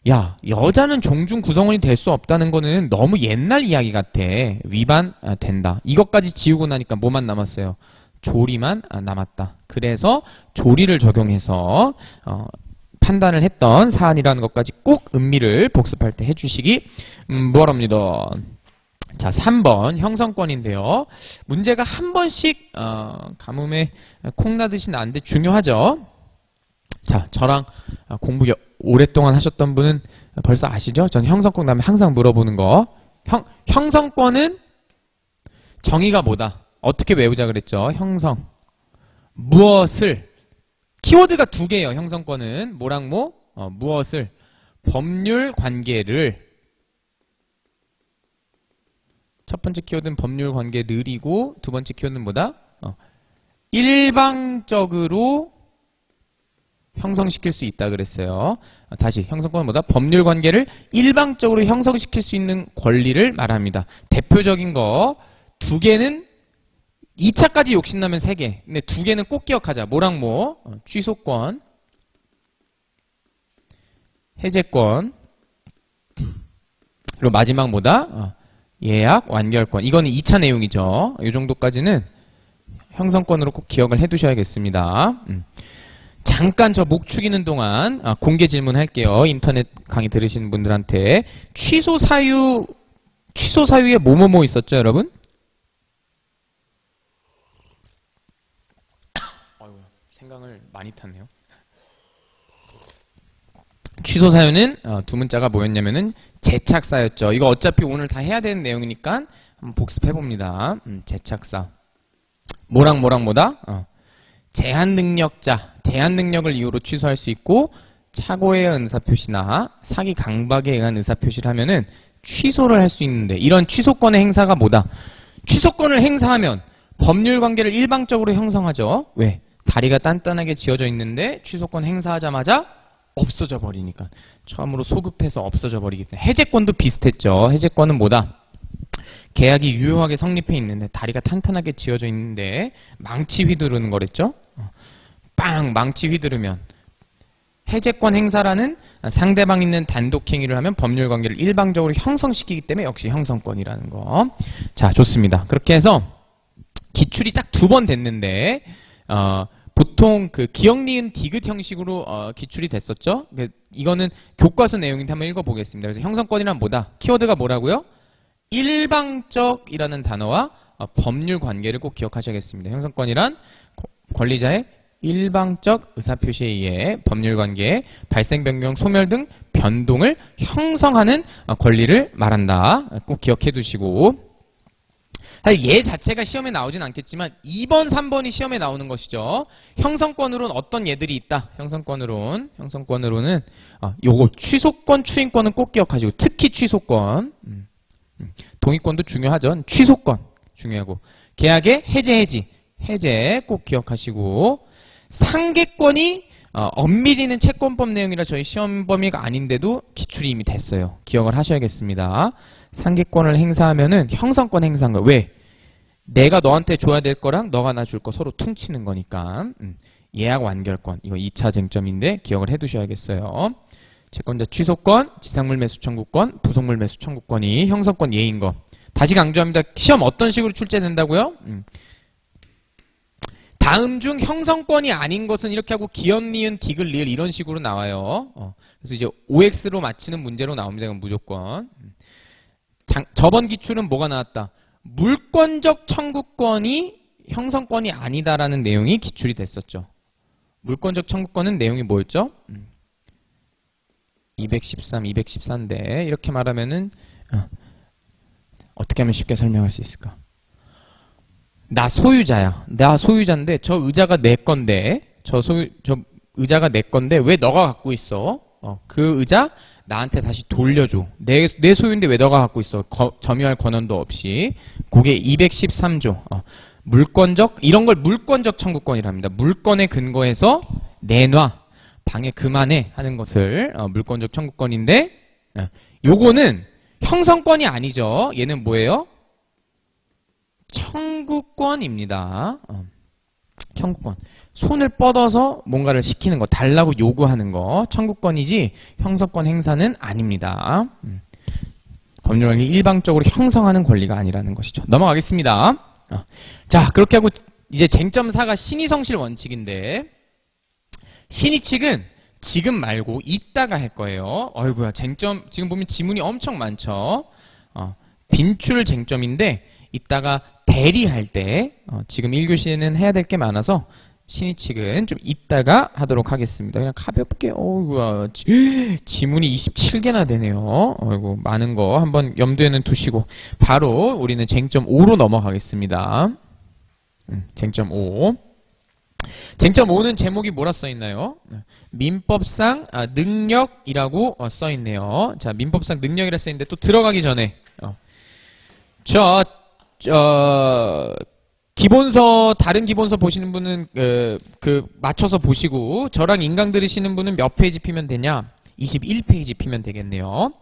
야, 여자는 종중 구성원이 될 수 없다는 거는 너무 옛날 이야기 같아. 위반된다. 이것까지 지우고 나니까 뭐만 남았어요? 조리만 남았다. 그래서 조리를 적용해서 판단을 했던 사안이라는 것까지 꼭 음미를 복습할 때 해주시기 바랍니다. 자, 3번 형성권인데요. 문제가 한 번씩 가뭄에 콩나듯이 나는데 중요하죠. 자, 저랑 공부 오랫동안 하셨던 분은 벌써 아시죠? 전 형성권 다음에 항상 물어보는 거. 형성권은 정의가 뭐다? 어떻게 외우자 그랬죠? 형성. 무엇을. 키워드가 두 개예요. 형성권은. 뭐랑 뭐? 무엇을. 법률 관계를. 첫 번째 키워드는 법률 관계를이고 두 번째 키워드는 뭐다? 일방적으로 형성시킬 수 있다 그랬어요. 다시 형성권은 뭐다? 법률 관계를 일방적으로 형성시킬 수 있는 권리를 말합니다. 대표적인 거 두 개는 2차까지 욕심나면 3개. 근데 두 개는 꼭 기억하자. 뭐랑 뭐? 취소권, 해제권, 그리고 마지막 뭐다? 예약, 완결권. 이거는 2차 내용이죠. 이 정도까지는 형성권으로 꼭 기억을 해두셔야겠습니다. 잠깐 저 목 축이는 동안 공개 질문할게요. 인터넷 강의 들으시는 분들한테. 취소 사유에 뭐뭐뭐 있었죠, 여러분? 생강을 많이 탔네요. 취소 사유는 두 문자가 뭐였냐면은 재착사였죠. 이거 어차피 오늘 다 해야 되는 내용이니까 한번 복습해봅니다. 재착사. 뭐랑 뭐다? 제한 능력자, 제한 능력을 이유로 취소할 수 있고 착오에 의한 의사표시나 사기 강박에 의한 의사표시를 하면은 취소를 할 수 있는데 이런 취소권의 행사가 뭐다? 취소권을 행사하면 법률 관계를 일방적으로 형성하죠. 왜? 다리가 단단하게 지어져 있는데 취소권 행사하자마자 없어져 버리니까. 처음으로 소급해서 없어져 버리기 때문에. 해제권도 비슷했죠. 해제권은 뭐다? 계약이 유효하게 성립해 있는데 다리가 탄탄하게 지어져 있는데 망치 휘두르는 거랬죠. 빵! 망치 휘두르면 해제권 행사라는 상대방 있는 단독 행위를 하면 법률 관계를 일방적으로 형성시키기 때문에 역시 형성권이라는 거. 자, 좋습니다. 그렇게 해서 기출이 딱 2번 됐는데 보통 그 기억, 니은, 디귿 형식으로 기출이 됐었죠. 이거는 교과서 내용인데 한번 읽어보겠습니다. 그래서 형성권이란 뭐다? 키워드가 뭐라고요? 일방적이라는 단어와 법률 관계를 꼭 기억하셔야겠습니다. 형성권이란 권리자의 일방적 의사표시에 의해 법률 관계의 발생, 변경, 소멸 등 변동을 형성하는 권리를 말한다. 꼭 기억해 두시고 사실 얘 자체가 시험에 나오진 않겠지만 2번, 3번이 시험에 나오는 것이죠. 형성권으로는 어떤 얘들이 있다. 형성권으로는 요거 취소권, 추인권은 꼭 기억하시고 특히 취소권. 동의권도 중요하죠. 취소권 중요하고 계약의 해제 꼭 기억하시고 상계권이 엄밀히는 채권법 내용이라 저희 시험 범위가 아닌데도 기출이 이미 됐어요. 기억을 하셔야겠습니다. 상계권을 행사하면은 형성권 행사한 거예요. 왜? 내가 너한테 줘야 될 거랑 너가 나 줄 거 서로 퉁치는 거니까. 예약 완결권 이거 2차 쟁점인데 기억을 해두셔야겠어요. 채권자 취소권, 지상물 매수 청구권, 부속물 매수 청구권이 형성권 예인 거. 다시 강조합니다. 시험 어떤 식으로 출제된다고요? 다음 중 형성권이 아닌 것은 이렇게 하고 기역, 니은, 디귿, 리을 이런 식으로 나와요. 그래서 이제 OX로 맞히는 문제로 나옵니다. 이건 무조건. 저번 기출은 뭐가 나왔다? 물권적 청구권이 형성권이 아니다라는 내용이 기출이 됐었죠. 물권적 청구권은 내용이 뭐였죠? 213, 214인데 이렇게 말하면은 어떻게 하면 쉽게 설명할 수 있을까? 나 소유자야. 나 소유자인데 저 의자가 내 건데 저 의자가 내 건데 왜 너가 갖고 있어? 그 의자 나한테 다시 돌려줘. 내 소유인데 왜 너가 갖고 있어? 점유할 권한도 없이. 그게 213조. 물권적 이런 걸 물권적 청구권이랍니다. 물권에 근거해서 내놔. 방해 그만해 하는 것을 물권적 청구권인데 요거는 형성권이 아니죠. 얘는 뭐예요? 청구권입니다. 청구권. 손을 뻗어서 뭔가를 시키는 거, 달라고 요구하는 거. 청구권이지 형성권 행사는 아닙니다. 법률관리 일방적으로 형성하는 권리가 아니라는 것이죠. 넘어가겠습니다. 자, 그렇게 하고 이제 쟁점 4가 신의성실 원칙인데 신의 측은 지금 말고 이따가 할 거예요. 어이구야, 쟁점 지금 보면 지문이 엄청 많죠. 빈출 쟁점인데 이따가 대리할 때 지금 1교시에는 해야 될 게 많아서 신의 측은 좀 이따가 하도록 하겠습니다. 그냥 가볍게 어이구야 지문이 27개나 되네요. 어이구 많은 거 한번 염두에는 두시고 바로 우리는 쟁점 5로 넘어가겠습니다. 쟁점 5. 쟁점 5는 제목이 뭐라 써있나요? 민법상 능력이라고 써있네요. 자, 민법상 능력이라 써있는데 또 들어가기 전에 기본서 다른 기본서 보시는 분은 맞춰서 보시고 저랑 인강 들으시는 분은 몇 페이지 피면 되냐? 21페이지 피면 되겠네요.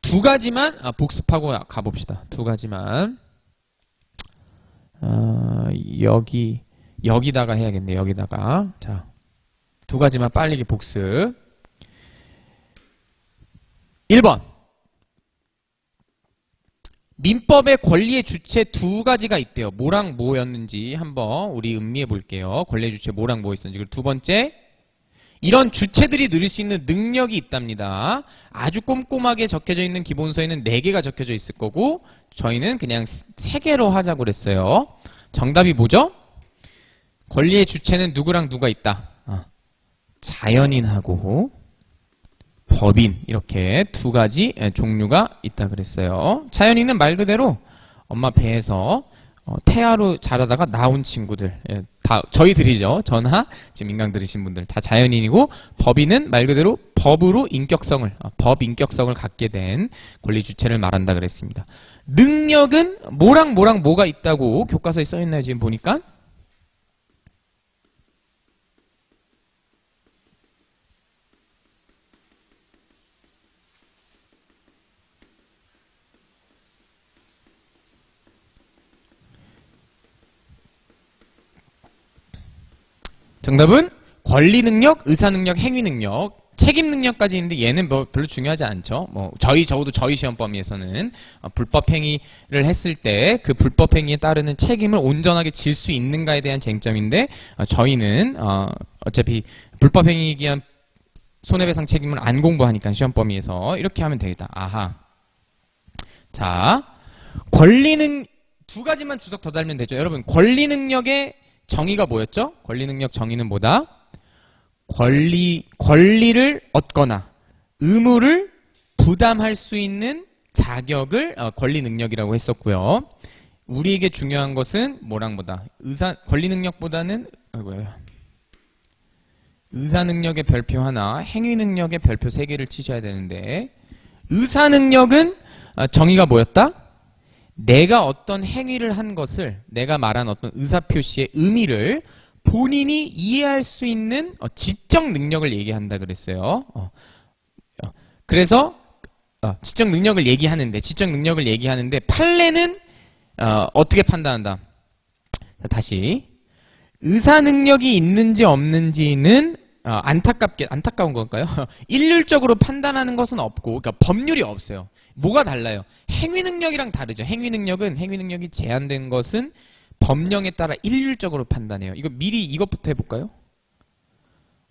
두 가지만 복습하고 가봅시다. 두 가지만 여기다가 해야겠네요. 여기다가 자, 두 가지만 빨리 복습. 1번 민법의 권리의 주체 두 가지가 있대요. 뭐랑 뭐였는지 한번 우리 음미해 볼게요. 권리의 주체 뭐랑 뭐 있었는지. 그리고 두 번째, 이런 주체들이 누릴 수 있는 능력이 있답니다. 아주 꼼꼼하게 적혀져 있는 기본서에는 4개가 적혀져 있을 거고 저희는 그냥 3개로 하자고 그랬어요. 정답이 뭐죠? 권리의 주체는 누구랑 누가 있다? 자연인하고 법인 이렇게 두 가지 종류가 있다 그랬어요. 자연인은 말 그대로 엄마 배에서 태아로 자라다가 나온 친구들, 다 저희들이죠. 전하 지금 인강 들으신 분들 다 자연인이고, 법인은 말 그대로 법으로 인격성을 법 인격성을 갖게 된 권리 주체를 말한다 그랬습니다. 능력은 뭐랑 뭐가 있다고 교과서에 써 있나요? 지금 보니까 정답은 권리능력, 의사능력, 행위능력, 책임능력까지 있는데 얘는 뭐 별로 중요하지 않죠. 적어도 저희 시험 범위에서는 불법행위를 했을 때 그 불법행위에 따르는 책임을 온전하게 질 수 있는가에 대한 쟁점인데 저희는 어차피 불법행위에 기한 손해배상 책임을 안 공부하니까 시험 범위에서 이렇게 하면 되겠다. 아하. 자, 두 가지만 주석 더 달면 되죠. 여러분, 권리능력의 정의가 뭐였죠? 권리능력 정의는 뭐다? 권리를 얻거나 의무를 부담할 수 있는 자격을 권리능력이라고 했었고요. 우리에게 중요한 것은 뭐랑 보다? 권리 능력보다는, 의사 능력의 별표 하나, 행위 능력의 별표 3개를 치셔야 되는데, 의사 능력은 정의가 뭐였다? 내가 어떤 행위를 한 것을, 내가 말한 어떤 의사 표시의 의미를 본인이 이해할 수 있는 지적 능력을 얘기한다 그랬어요. 그래서 지적 능력을 얘기하는데 판례는 어떻게 판단한다? 자, 다시 의사 능력이 있는지 없는지는 안타까운 건가요? 일률적으로 판단하는 것은 없고, 그러니까 법률이 없어요. 뭐가 달라요? 행위 능력이랑 다르죠. 행위 능력이 제한된 것은 법령에 따라 일률적으로 판단해요. 이거 미리 이것부터 해볼까요?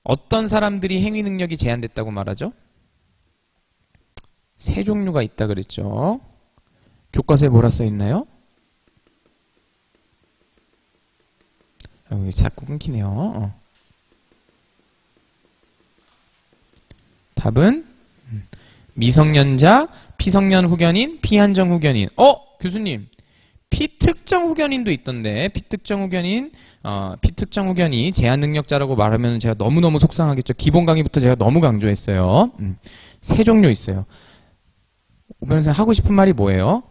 어떤 사람들이 행위 능력이 제한됐다고 말하죠? 3종류가 있다 그랬죠. 교과서에 뭐라 써 있나요? 자꾸 끊기네요. 답은 미성년자, 피성년 후견인, 피한정 후견인. 교수님, 피특정 후견인도 있던데, 피특정 후견이 제한 능력자라고 말하면 제가 너무너무 속상하겠죠. 기본 강의부터 제가 너무 강조했어요. 3종류 있어요. 오 변호사님 하고 싶은 말이 뭐예요?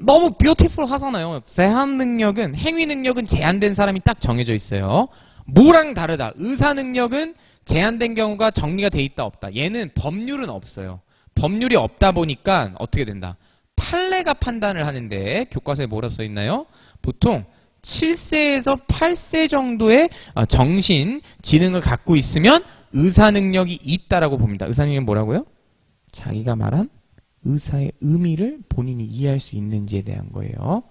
너무 뷰티풀 하잖아요. 제한 능력은, 행위 능력은 제한된 사람이 딱 정해져 있어요. 뭐랑 다르다? 의사 능력은 제한된 경우가 정리가 돼 있다 없다. 얘는 법률은 없어요. 법률이 없다 보니까 어떻게 된다? 판례가 판단을 하는데 교과서에 뭐라 써 있나요? 보통 7세에서 8세 정도의 정신, 지능을 갖고 있으면 의사 능력이 있다라고 봅니다. 의사 능력은 뭐라고요? 자기가 말한 의사의 의미를 본인이 이해할 수 있는지에 대한 거예요.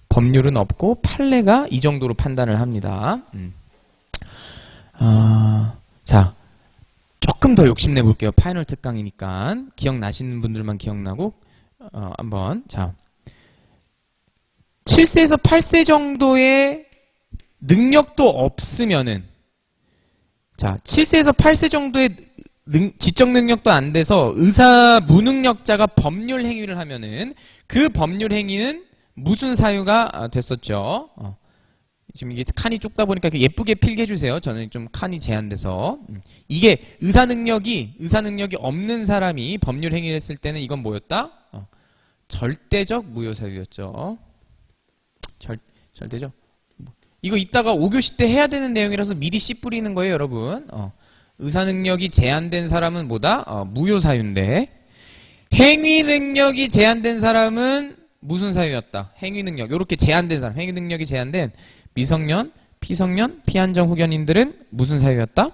법률은 없고 판례가 이 정도로 판단을 합니다. 자, 조금 더 욕심내 볼게요. 파이널 특강이니까 기억나시는 분들만 기억나고 한번. 자, 7세에서 8세 정도의 능력도 없으면은, 자, 7세에서 8세 정도의 지적 능력도 안 돼서 의사 무능력자가 법률 행위를 하면은 그 법률 행위는 무슨 사유가 됐었죠? 지금 이게 칸이 좁다 보니까 예쁘게 필게 해주세요. 저는 좀 칸이 제한돼서. 이게 의사 능력이 없는 사람이 법률 행위를 했을 때는 이건 뭐였다? 절대적 무효 사유였죠. 절대적. 이거 이따가 5교시 때 해야 되는 내용이라서 미리 씨 뿌리는 거예요, 여러분. 의사 능력이 제한된 사람은 뭐다? 무효 사유인데, 행위 능력이 제한된 사람은 무슨 사유였다? 행위 능력. 요렇게 제한된 사람, 행위 능력이 제한된 미성년, 피성년, 피한정 후견인들은 무슨 사유였다?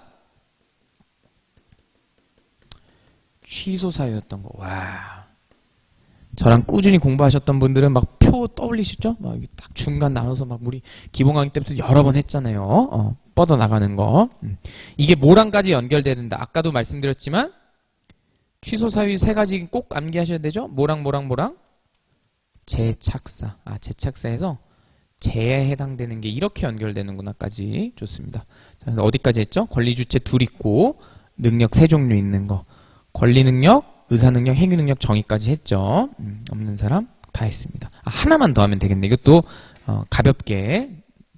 취소 사유였던 거. 와. 저랑 꾸준히 공부하셨던 분들은 막 표 떠올리시죠? 막 딱 중간 나눠서 막 우리 기본 강의 때부터 여러 번 했잖아요. 뻗어나가는 거. 이게 뭐랑까지 연결되는다. 아까도 말씀드렸지만 취소 사유 3가지 꼭 암기하셔야 되죠? 뭐랑 재착사. 재착사에서 재에 해당되는 게 이렇게 연결되는구나까지. 좋습니다. 자, 그래서 어디까지 했죠? 권리 주체 둘 있고 능력 3종류 있는 거. 권리 능력, 의사 능력, 행위 능력 정의까지 했죠. 없는 사람 다 했습니다. 하나만 더 하면 되겠네. 이것도 가볍게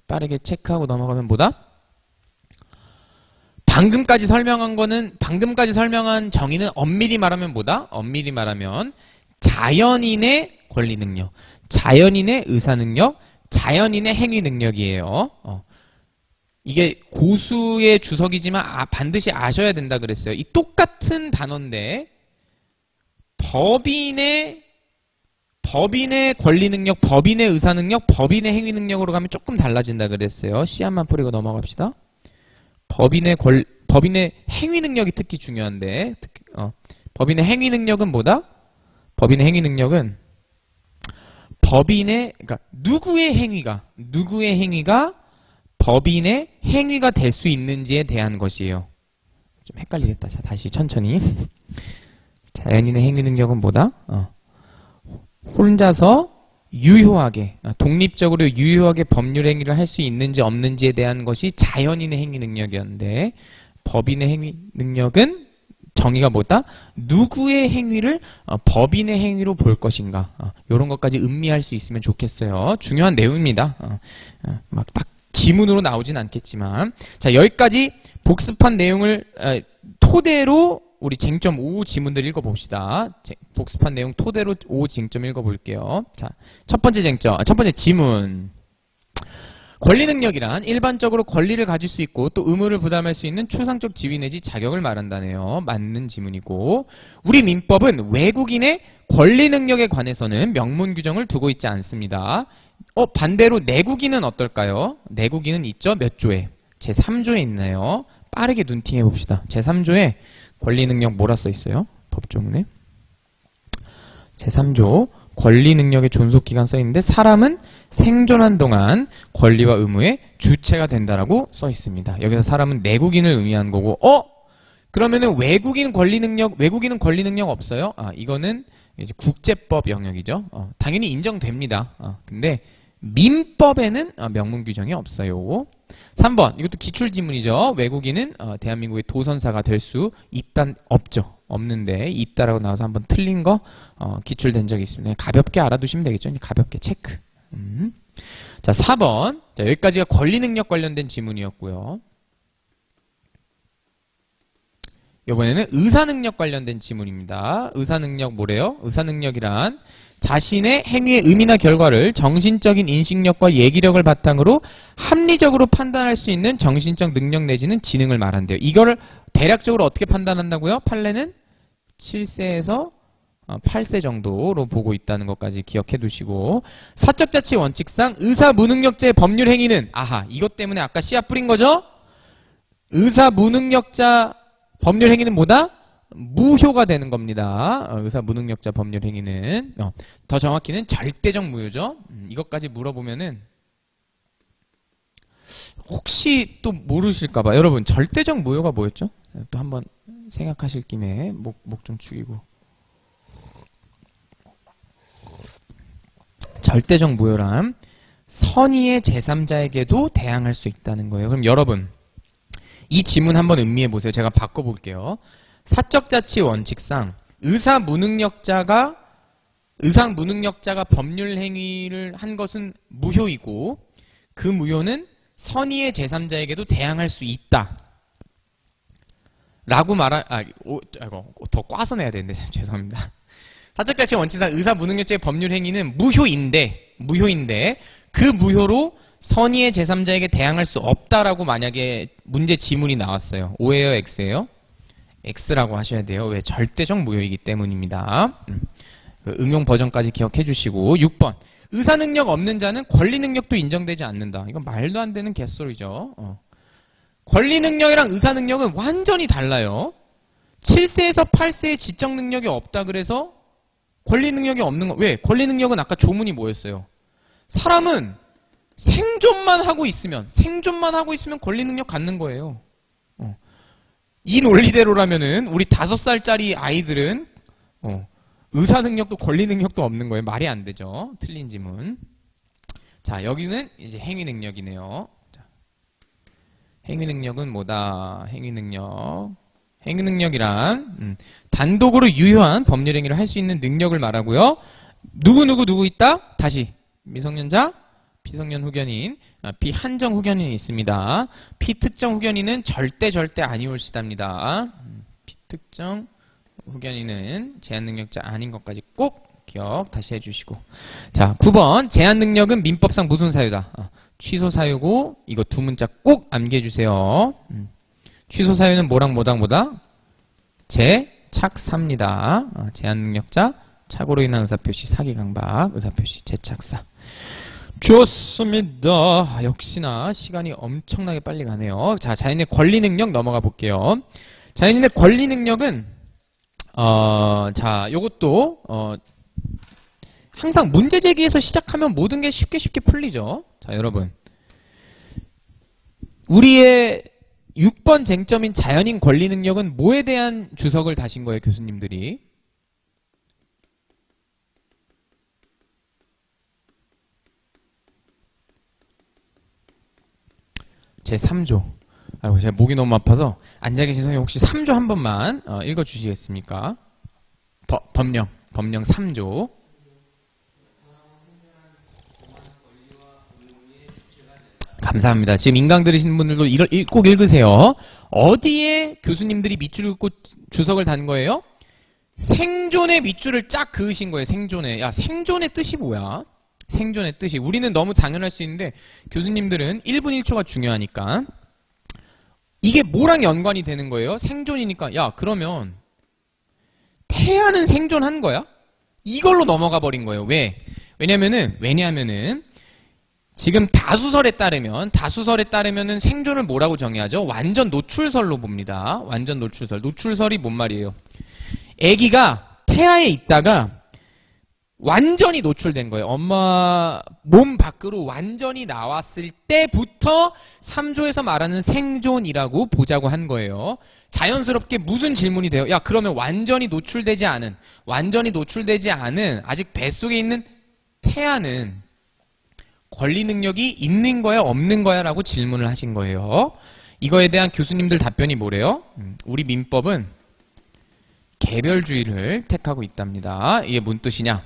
빠르게 체크하고 넘어가면 뭐다? 방금까지 설명한 정의는 엄밀히 말하면 뭐다? 엄밀히 말하면 자연인의 권리 능력, 자연인의 의사 능력, 자연인의 행위 능력이에요. 이게 고수의 주석이지만 반드시 아셔야 된다 그랬어요. 이 똑같은 단어인데 법인의 권리 능력, 법인의 의사 능력, 법인의 행위 능력으로 가면 조금 달라진다 그랬어요. 씨앗만 뿌리고 넘어갑시다. 법인의 행위 능력이 특히 중요한데, 법인의 행위 능력은 뭐다? 법인의 행위 능력은 그러니까 누구의 행위가 법인의 행위가 될 수 있는지에 대한 것이에요. 좀 헷갈리겠다. 자, 다시 천천히. 자연인의 행위 능력은 뭐다? 혼자서 유효하게, 독립적으로 유효하게 법률 행위를 할 수 있는지 없는지에 대한 것이 자연인의 행위 능력이었는데, 법인의 행위 능력은 정의가 뭐다? 누구의 행위를 법인의 행위로 볼 것인가. 이런 것까지 음미할 수 있으면 좋겠어요. 중요한 내용입니다. 막 딱 지문으로 나오진 않겠지만. 자, 여기까지 복습한 내용을 토대로 우리 쟁점 5 지문들 읽어봅시다. 복습한 내용 토대로 5 쟁점 읽어볼게요. 자, 첫 번째 지문. 권리 능력이란 일반적으로 권리를 가질 수 있고 또 의무를 부담할 수 있는 추상적 지위 내지 자격을 말한다네요. 맞는 지문이고, 우리 민법은 외국인의 권리 능력에 관해서는 명문 규정을 두고 있지 않습니다. 반대로 내국인은 어떨까요? 내국인은 있죠? 몇 조에? 제3조에 있나요? 빠르게 눈팅해 봅시다. 제3조에 권리 능력 뭐라 써 있어요? 법조문에. 제3조 권리 능력의 존속기간 써 있는데 사람은 생존한 동안 권리와 의무의 주체가 된다라고 써 있습니다. 여기서 사람은 내국인을 의미한 거고, 그러면은 외국인은 권리 능력 없어요? 이거는 이제 국제법 영역이죠. 당연히 인정됩니다. 근데 민법에는 명문 규정이 없어요. 3번, 이것도 기출지문이죠. 외국인은 대한민국의 도선사가 될 수 없죠. 없는데 있다라고 나와서 한번 틀린 거 기출된 적이 있습니다. 가볍게 알아두시면 되겠죠. 가볍게 체크. 자, 4번. 자, 여기까지가 권리 능력 관련된 지문이었고요. 이번에는 의사 능력 관련된 지문입니다. 의사 능력 뭐래요? 의사 능력이란 자신의 행위의 의미나 결과를 정신적인 인식력과 예기력을 바탕으로 합리적으로 판단할 수 있는 정신적 능력 내지는 지능을 말한대요. 이거를 대략적으로 어떻게 판단한다고요? 판례는 7세에서 8세 정도로 보고 있다는 것까지 기억해 두시고, 사적자치 원칙상 의사 무능력자의 법률 행위는, 이것 때문에 아까 씨앗 뿌린 거죠? 의사 무능력자 법률 행위는 뭐다? 무효가 되는 겁니다. 의사 무능력자 법률 행위는. 더 정확히는 절대적 무효죠. 이것까지 물어보면은 혹시 또 모르실까봐. 여러분, 절대적 무효가 뭐였죠? 또 한번 생각하실 김에 목 좀 축이고. 절대적 무효란 선의의 제3자에게도 대항할 수 있다는 거예요. 그럼 여러분, 이 지문 한번 음미해 보세요. 제가 바꿔볼게요. 사적자치 원칙상 의사 무능력자가 법률 행위를 한 것은 무효이고, 그 무효는 선의의 제3자에게도 대항할 수 있다 라고 더 꽈서 내야 되는데 죄송합니다. 사적자치 원칙상 의사 무능력자의 법률 행위는 무효인데 그 무효로 선의의 제3자에게 대항할 수 없다라고 만약에 문제 지문이 나왔어요. O예요, X예요? X라고 하셔야 돼요. 왜? 절대적 무효이기 때문입니다. 응용 버전까지 기억해 주시고. 6번. 의사 능력 없는 자는 권리 능력도 인정되지 않는다. 이건 말도 안 되는 개소리죠. 권리 능력이랑 의사 능력은 완전히 달라요. 7세에서 8세의 지적 능력이 없다 그래서 권리 능력이 없는 거. 왜? 권리 능력은 아까 조문이 뭐였어요? 사람은 생존만 하고 있으면 권리 능력 갖는 거예요. 이 논리대로라면은 우리 5살짜리 아이들은 의사 능력도 권리 능력도 없는 거예요. 말이 안 되죠. 틀린 지문. 자, 여기는 이제 행위 능력이네요. 자, 행위 능력은 뭐다? 행위 능력이란 단독으로 유효한 법률 행위를 할 수 있는 능력을 말하고요. 누구 있다? 다시 미성년자, 피성년 후견인, 비한정 후견인이 있습니다. 피특정 후견인은 절대 아니올 시답니다. 피특정 후견인은 제한능력자 아닌 것까지 꼭 기억 다시 해주시고. 자, 9번. 제한능력은 민법상 무슨 사유다? 취소 사유고, 이거 두 문자 꼭 암기해주세요. 취소 사유는 뭐다? 제착사입니다. 제한능력자, 착오로 인한 의사표시, 사기강박, 의사표시, 제착사. 좋습니다. 역시나 시간이 엄청나게 빨리 가네요. 자, 자연의 권리 능력 넘어가 볼게요. 자연인의 권리 능력은 자, 요것도 항상 문제 제기에서 시작하면 모든 게 쉽게 풀리죠. 자, 여러분, 우리의 6번 쟁점인 자연인 권리 능력은 뭐에 대한 주석을 다신 거예요, 교수님들이? 제3조 아이고, 제가 목이 너무 아파서 앉아 계신 선생님 혹시 3조 한 번만 읽어 주시겠습니까? 법령 3조. 감사합니다. 지금 인강 들으시는 분들도 이걸 꼭 읽으세요. 어디에 교수님들이 밑줄을 긋고 주석을 단 거예요? 생존의 밑줄을 쫙 그으신 거예요. 생존의. 야, 생존의 뜻이 뭐야? 생존의 뜻이. 우리는 너무 당연할 수 있는데 교수님들은 1분 1초가 중요하니까. 이게 뭐랑 연관이 되는 거예요? 생존이니까. 야, 그러면 태아는 생존한 거야? 이걸로 넘어가 버린 거예요. 왜? 왜냐면은 지금 다수설에 따르면은 생존을 뭐라고 정의하죠? 완전 노출설로 봅니다. 완전 노출설. 노출설이 뭔 말이에요? 아기가 태아에 있다가 완전히 노출된 거예요. 엄마 몸 밖으로 완전히 나왔을 때부터 3조에서 말하는 생존이라고 보자고 한 거예요. 자연스럽게 무슨 질문이 돼요? 야, 그러면 완전히 노출되지 않은 아직 뱃속에 있는 태아는 권리 능력이 있는 거야 없는 거야 라고 질문을 하신 거예요. 이거에 대한 교수님들 답변이 뭐래요? 우리 민법은 개별주의를 택하고 있답니다. 이게 뭔 뜻이냐?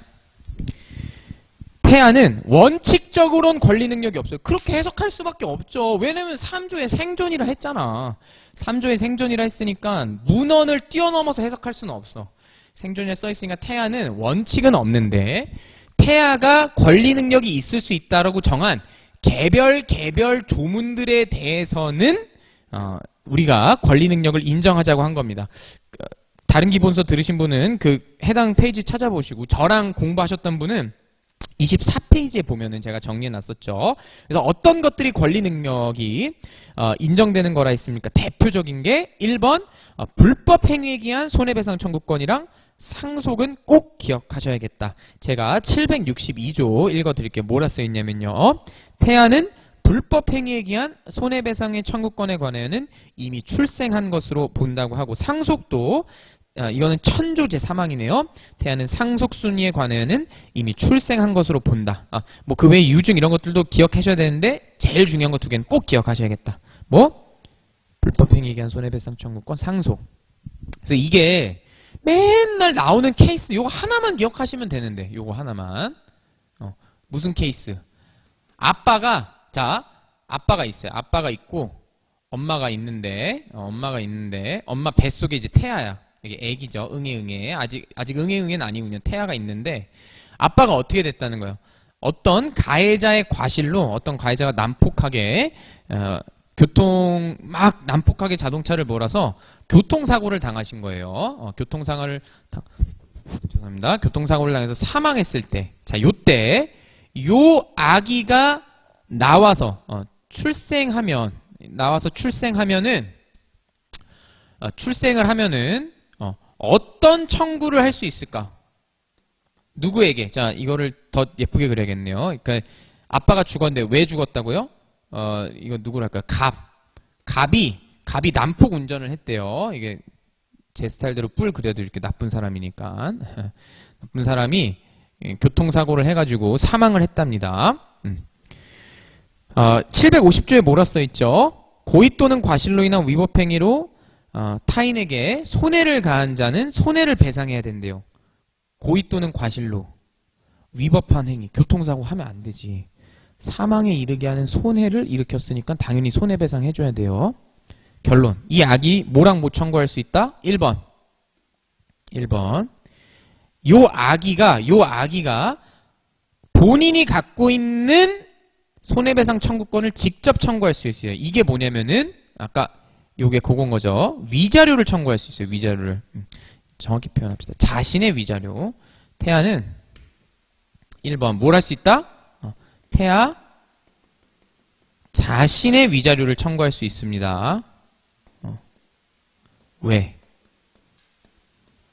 태아는 원칙적으로는 권리 능력이 없어요. 그렇게 해석할 수밖에 없죠. 왜냐면 3조의 생존이라 했잖아. 3조의 생존이라 했으니까 문헌을 뛰어넘어서 해석할 수는 없어. 생존이라 써있으니까 태아는 원칙은 없는데 태아가 권리 능력이 있을 수 있다라고 정한 개별 조문들에 대해서는 우리가 권리 능력을 인정하자고 한 겁니다. 다른 기본서 들으신 분은 그 해당 페이지 찾아보시고 저랑 공부하셨던 분은 24페이지에 보면은 제가 정리해 놨었죠. 그래서 어떤 것들이 권리 능력이 인정되는 거라 했습니까? 대표적인 게 1번 불법 행위에 기한 손해배상 청구권이랑 상속은 꼭 기억하셔야겠다. 제가 762조 읽어드릴게요. 뭐라 써있냐면요. 태아는 불법 행위에 기한 손해배상의 청구권에 관하여는 이미 출생한 것으로 본다고 하고 상속도 이거는 천조제 사망이네요. 태아는 상속순위에 관하여는 이미 출생한 것으로 본다. 뭐 그 외에 유증 이런 것들도 기억하셔야 되는데 제일 중요한 거 두 개는 꼭 기억하셔야겠다. 뭐? 불법 행위에 기한 손해배상 청구권, 상속. 그래서 이게 맨날 나오는 케이스 요거 하나만 기억하시면 되는데 요거 하나만. 무슨 케이스? 아빠가 있어요. 아빠가 있고 엄마가 있는데 엄마 뱃속에 이제 태아야. 이게 애기죠. 응애. 아직 응애는 아니군요. 태아가 있는데 아빠가 어떻게 됐다는 거예요? 어떤 가해자의 과실로 어떤 가해자가 난폭하게 난폭하게 자동차를 몰아서 교통사고를 당하신 거예요. 교통사고를 당해서 사망했을 때, 자, 요때 요 아기가 나와서 출생하면은 어떤 청구를 할 수 있을까? 누구에게? 자, 이거를 더 예쁘게 그려야겠네요. 그러니까 아빠가 죽었는데 왜 죽었다고요? 이거 누구랄까요? 갑이 난폭 운전을 했대요. 이게 제 스타일대로 뿔 그려드릴게요. 나쁜 사람이니까. 나쁜 사람이 교통사고를 해가지고 사망을 했답니다. 750조에 뭐라 써있죠? 고의 또는 과실로 인한 위법행위로 타인에게 손해를 가한 자는 손해를 배상해야 된대요. 고의 또는 과실로 위법한 행위, 교통사고 하면 안 되지. 사망에 이르게 하는 손해를 일으켰으니까 당연히 손해배상 해줘야 돼요. 결론. 이 아기 뭐랑 못 청구할 수 있다? 1번. 요 아기가 본인이 갖고 있는 손해배상 청구권을 직접 청구할 수 있어요. 이게 뭐냐면은 아까 요게 그건 거죠. 위자료를 청구할 수 있어요. 위자료를. 정확히 표현합시다. 자신의 위자료. 태아는 1번 뭘 할 수 있다? 태아 자신의 위자료를 청구할 수 있습니다.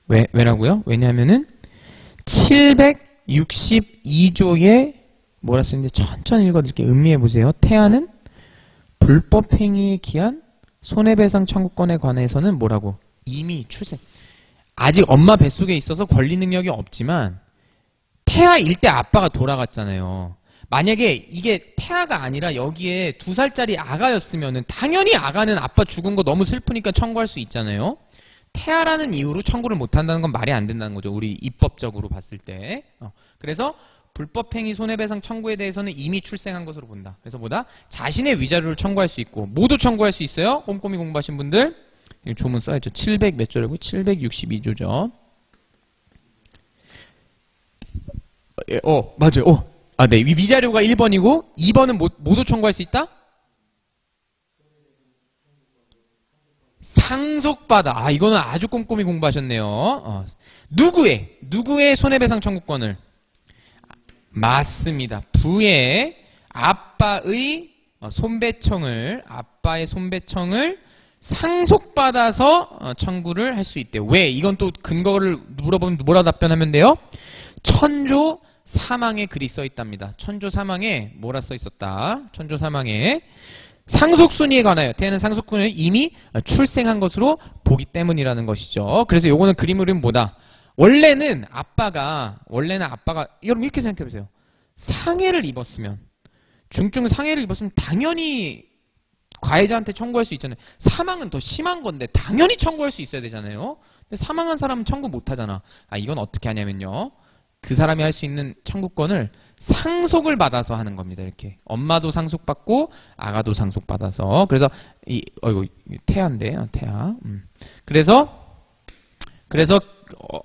왜라고요? 왜냐하면은 762조에 뭐라 쓰는데 천천히 읽어드릴게요. 음미해보세요. 태아는 불법 행위에 기한 손해배상 청구권에 관해서는 뭐라고? 이미 출생. 아직 엄마 뱃속에 있어서 권리 능력이 없지만 태아일 때 아빠가 돌아갔잖아요. 만약에 이게 태아가 아니라 여기에 2살짜리 아가였으면은 당연히 아가는 아빠 죽은 거 너무 슬프니까 청구할 수 있잖아요. 태아라는 이유로 청구를 못 한다는 건 말이 안 된다는 거죠. 우리 입법적으로 봤을 때. 그래서 불법행위 손해배상 청구에 대해서는 이미 출생한 것으로 본다. 그래서 뭐다? 자신의 위자료를 청구할 수 있고 모두 청구할 수 있어요. 꼼꼼히 공부하신 분들. 이 조문 써야죠. 700 몇 조라고? 762조죠. 맞아요. 네. 위자료가 1번이고 2번은 모두 청구할 수 있다? 상속받아. 이거는 아주 꼼꼼히 공부하셨네요. 누구의 손해배상 청구권을? 맞습니다. 부의 아빠의 아빠의 손배청을 상속받아서 청구를 할 수 있대요. 왜? 이건 또 근거를 물어보면 뭐라 답변하면 돼요? 천조 사망에 글이 써 있답니다. 천조 사망에 뭐라 써 있었다? 천조 사망에 상속순위에 관하여 태아는 상속순위를 이미 출생한 것으로 보기 때문이라는 것이죠. 그래서 요거는 그림을 그리면 뭐다? 원래는 아빠가 여러분 이렇게 생각해 보세요. 상해를 입었으면 중증 상해를 입었으면 당연히 가해자한테 청구할 수 있잖아요. 사망은 더 심한 건데 당연히 청구할 수 있어야 되잖아요. 근데 사망한 사람은 청구 못 하잖아. 이건 어떻게 하냐면요. 그 사람이 할 수 있는 청구권을 상속을 받아서 하는 겁니다. 이렇게 엄마도 상속받고 아가도 상속받아서. 그래서 태아인데 태아. 그래서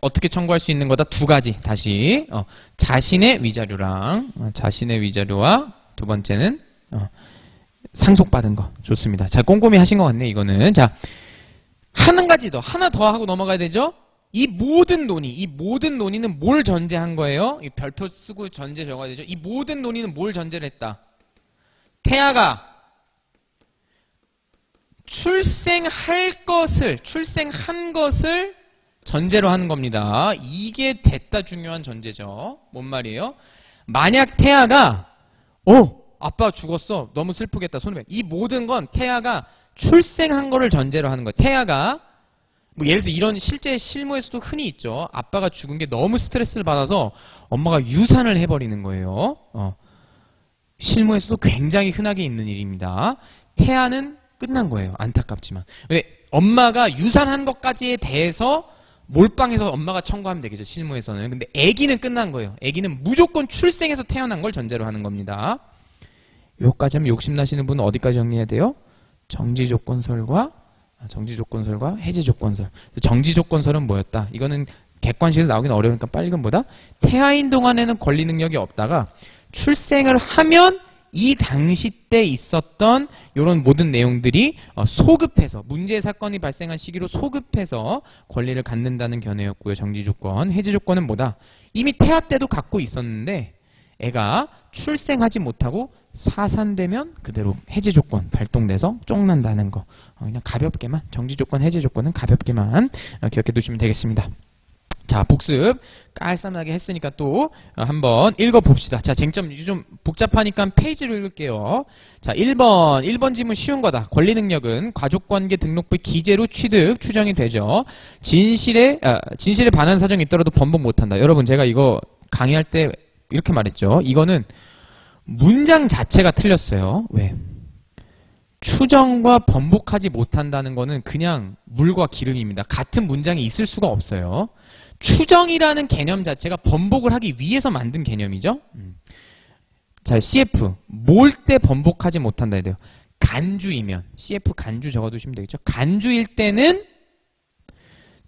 어떻게 청구할 수 있는 거다? 두 가지. 다시 자신의 위자료와 두 번째는 상속받은 거. 좋습니다. 자, 꼼꼼히 하신 것 같네. 이거는. 자, 하나 더 하고 넘어가야 되죠. 이 모든 논의는 뭘 전제한 거예요? 이 별표 쓰고 전제 적어야 되죠. 이 모든 논의는 뭘 전제를 했다? 태아가 출생한 것을 전제로 하는 겁니다. 이게 됐다 중요한 전제죠. 뭔 말이에요? 만약 태아가 아빠 죽었어. 너무 슬프겠다. 이 모든 건 태아가 출생한 거를 전제로 하는 거예요. 태아가 예를 들어서 이런 실제 실무에서도 흔히 있죠. 아빠가 죽은 게 너무 스트레스를 받아서 엄마가 유산을 해버리는 거예요. 실무에서도 굉장히 흔하게 있는 일입니다. 태아는 끝난 거예요. 안타깝지만. 왜? 엄마가 유산한 것까지에 대해서 몰빵해서 엄마가 청구하면 되겠죠. 실무에서는. 근데 아기는 끝난 거예요. 아기는 무조건 출생해서 태어난 걸 전제로 하는 겁니다. 요까지 하면 욕심나시는 분은 어디까지 정리해야 돼요? 정지조건설과 해제조건설. 정지조건설은 뭐였다? 이거는 객관식에서 나오긴 어려우니까 빨리 이건 태아인 동안에는 권리 능력이 없다가 출생을 하면 이 당시 때 있었던 이런 모든 내용들이 소급해서 문제 사건이 발생한 시기로 소급해서 권리를 갖는다는 견해였고요. 정지조건. 해제조건은 뭐다? 이미 태아 때도 갖고 있었는데 애가 출생하지 못하고 사산되면 그대로 해제조건 발동돼서 쫑난다는 거. 그냥 가볍게만 정지조건 해제조건은 가볍게만 기억해 두시면 되겠습니다. 자, 복습 깔쌈하게 했으니까 또 한번 읽어봅시다. 자, 쟁점 좀 복잡하니까 페이지로 읽을게요. 자, 1번 지문 쉬운 거다. 권리능력은 가족관계 등록부 기재로 취득, 추정이 되죠. 진실에 반하는 사정이 있더라도 번복 못한다. 여러분 제가 이거 강의할 때 이렇게 말했죠. 이거는 문장 자체가 틀렸어요. 왜? 추정과 번복하지 못한다는 거는 그냥 물과 기름입니다. 같은 문장이 있을 수가 없어요. 추정이라는 개념 자체가 번복을 하기 위해서 만든 개념이죠. 자, CF. 뭘 때 번복하지 못한다 해야 돼요. 간주이면. CF 간주 적어두시면 되겠죠. 간주일 때는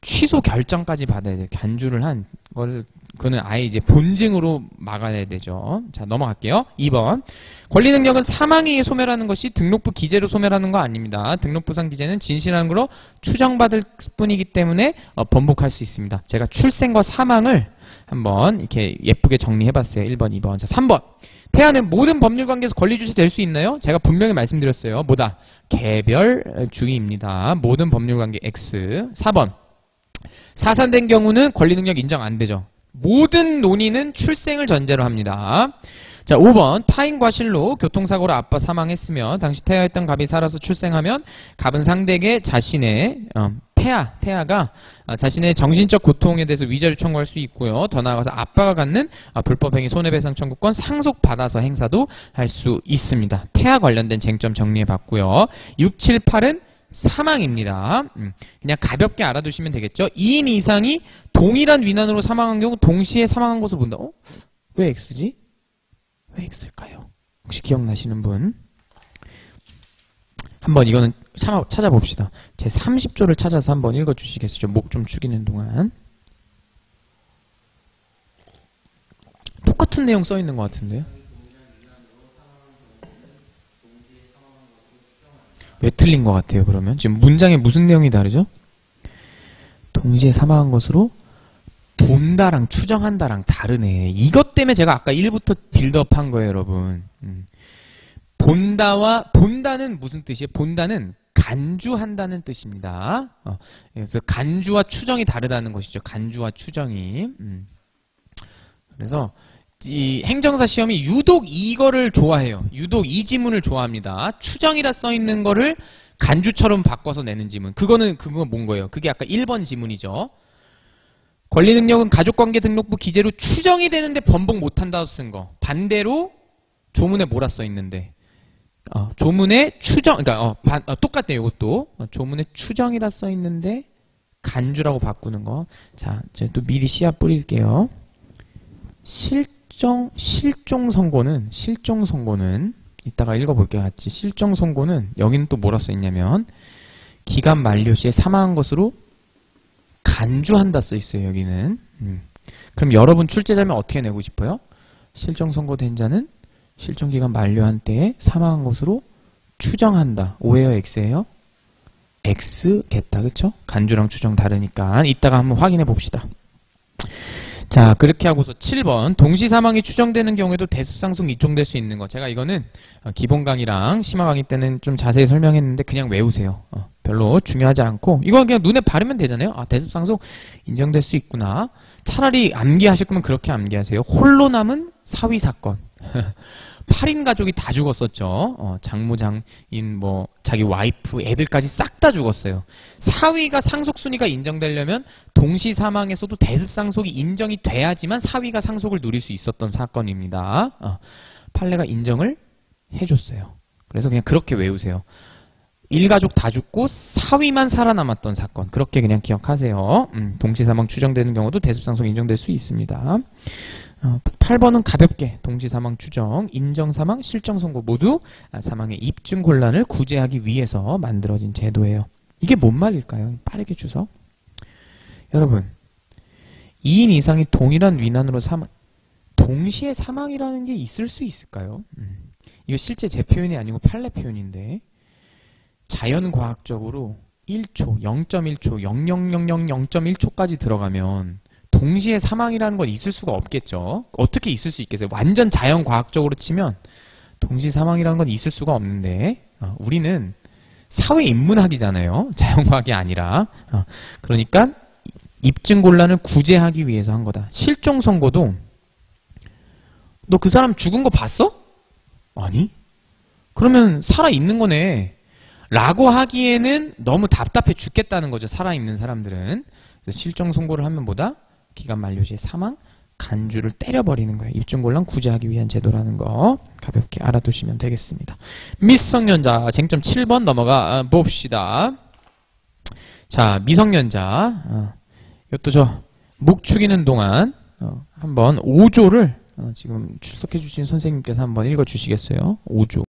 취소 결정까지 받아야 돼요. 간주를 한 거를 그거는 아예 이제 본증으로 막아야 되죠. 자, 넘어갈게요. 2번. 권리 능력은 사망에 의해 소멸하는 것이 등록부 기재로 소멸하는 거 아닙니다. 등록부상 기재는 진실한 거로 추정받을 뿐이기 때문에 번복할 수 있습니다. 제가 출생과 사망을 한번 이렇게 예쁘게 정리해봤어요. 1번, 2번. 자, 3번. 태아는 모든 법률관계에서 권리주체 될 수 있나요? 제가 분명히 말씀드렸어요. 뭐다? 개별주의입니다. 모든 법률관계 X. 4번. 사산된 경우는 권리능력 인정 안 되죠. 모든 논의는 출생을 전제로 합니다. 자, 5번. 타인 과실로 교통사고로 아빠 사망했으면 당시 태아였던 갑이 살아서 출생하면 갑은 상대에게 자신의 태아가 자신의 정신적 고통에 대해서 위자료 청구할 수 있고요. 더 나아가서 아빠가 갖는 불법행위 손해배상 청구권 상속받아서 행사도 할 수 있습니다. 태아 관련된 쟁점 정리해 봤고요. 6, 7, 8은 사망입니다. 그냥 가볍게 알아두시면 되겠죠. 2인 이상이 동일한 위난으로 사망한 경우 동시에 사망한 것으로 본다. 왜 X지? 왜 X일까요? 혹시 기억나시는 분? 한번 이거는 찾아봅시다. 제 30조를 찾아서 한번 읽어주시겠어요? 목 좀 축이는 동안. 똑같은 내용 써있는 것 같은데요? 왜 틀린 것 같아요, 그러면? 지금 문장에 무슨 내용이 다르죠? 동시에 사망한 것으로 본다랑 추정한다랑 다르네. 이것 때문에 제가 아까 1부터 빌드업한 거예요, 여러분. 본다는 무슨 뜻이에요? 본다는 간주한다는 뜻입니다. 그래서 간주와 추정이 다르다는 것이죠. 간주와 추정이. 그래서 이 행정사 시험이 유독 이거를 좋아해요. 유독 이 지문을 좋아합니다. 추정이라 써있는 거를 간주처럼 바꿔서 내는 지문. 그건 뭔 거예요? 그게 아까 1번 지문이죠. 권리능력은 가족관계 등록부 기재로 추정이 되는데 번복 못한다고 쓴 거. 반대로 조문에 뭐라 써있는데 조문에 추정, 그러니까 똑같네요. 이것도 조문에 추정이라 써있는데 간주라고 바꾸는 거. 자, 제가 또 미리 씨앗 뿌릴게요. 실종 선고는 이따가 읽어볼게요. 같이. 실종 선고는 여기는 또 뭐라 써있냐면 기간 만료 시에 사망한 것으로 간주한다 써있어요. 여기는. 그럼 여러분 출제자면 어떻게 내고 싶어요? 실종 선고된 자는 실종기간 만료한 때에 사망한 것으로 추정한다. O예요? X예요? X겠다. 그쵸? 간주랑 추정 다르니까 이따가 한번 확인해 봅시다. 자, 그렇게 하고서 7번 동시 사망이 추정되는 경우에도 대습상속 이총될 수 있는 거. 제가 이거는 기본 강의랑 심화 강의 때는 좀 자세히 설명했는데 그냥 외우세요. 별로 중요하지 않고 이거 그냥 눈에 바르면 되잖아요. 대습상속 인정될 수 있구나. 차라리 암기하실 거면 그렇게 암기하세요. 홀로 남은 사위 사건. 8인 가족이 다 죽었었죠. 장모, 장인, 자기 와이프, 애들까지 싹 다 죽었어요. 사위가 상속순위가 인정되려면 동시 사망에서도 대습상속이 인정이 돼야지만 사위가 상속을 누릴 수 있었던 사건입니다. 판례가 인정을 해줬어요. 그래서 그냥 그렇게 외우세요. 일가족 다 죽고 사위만 살아남았던 사건. 그렇게 그냥 기억하세요. 동시 사망 추정되는 경우도 대습상속 인정될 수 있습니다. 8번은 가볍게 동시사망 추정, 인정사망, 실정선고 모두 사망의 입증곤란을 구제하기 위해서 만들어진 제도예요. 이게 뭔 말일까요? 빠르게 주석. 여러분, 2인 이상이 동일한 위난으로 동시에 사망이라는 게 있을 수 있을까요? 이거 실제 제 표현이 아니고 판례 표현인데 자연과학적으로 1초, 0.1초, 0.000.1초까지 들어가면 동시에 사망이라는 건 있을 수가 없겠죠. 어떻게 있을 수 있겠어요? 완전 자연과학적으로 치면 동시 사망이라는 건 있을 수가 없는데 우리는 사회인문학이잖아요. 자연과학이 아니라. 그러니까 입증곤란을 구제하기 위해서 한 거다. 실종선고도 너 그 사람 죽은 거 봤어? 아니? 그러면 살아있는 거네. 라고 하기에는 너무 답답해 죽겠다는 거죠. 살아있는 사람들은. 그래서 실종선고를 하면 뭐다? 기간 만료 시에 사망, 간주를 때려버리는 거예요. 입증곤란 구제하기 위한 제도라는 거 가볍게 알아두시면 되겠습니다. 미성년자 쟁점 7번 넘어가 봅시다. 자, 미성년자 이것도 목 축이는 동안 한번 5조를 지금 출석해 주신 선생님께서 한번 읽어 주시겠어요? 5조.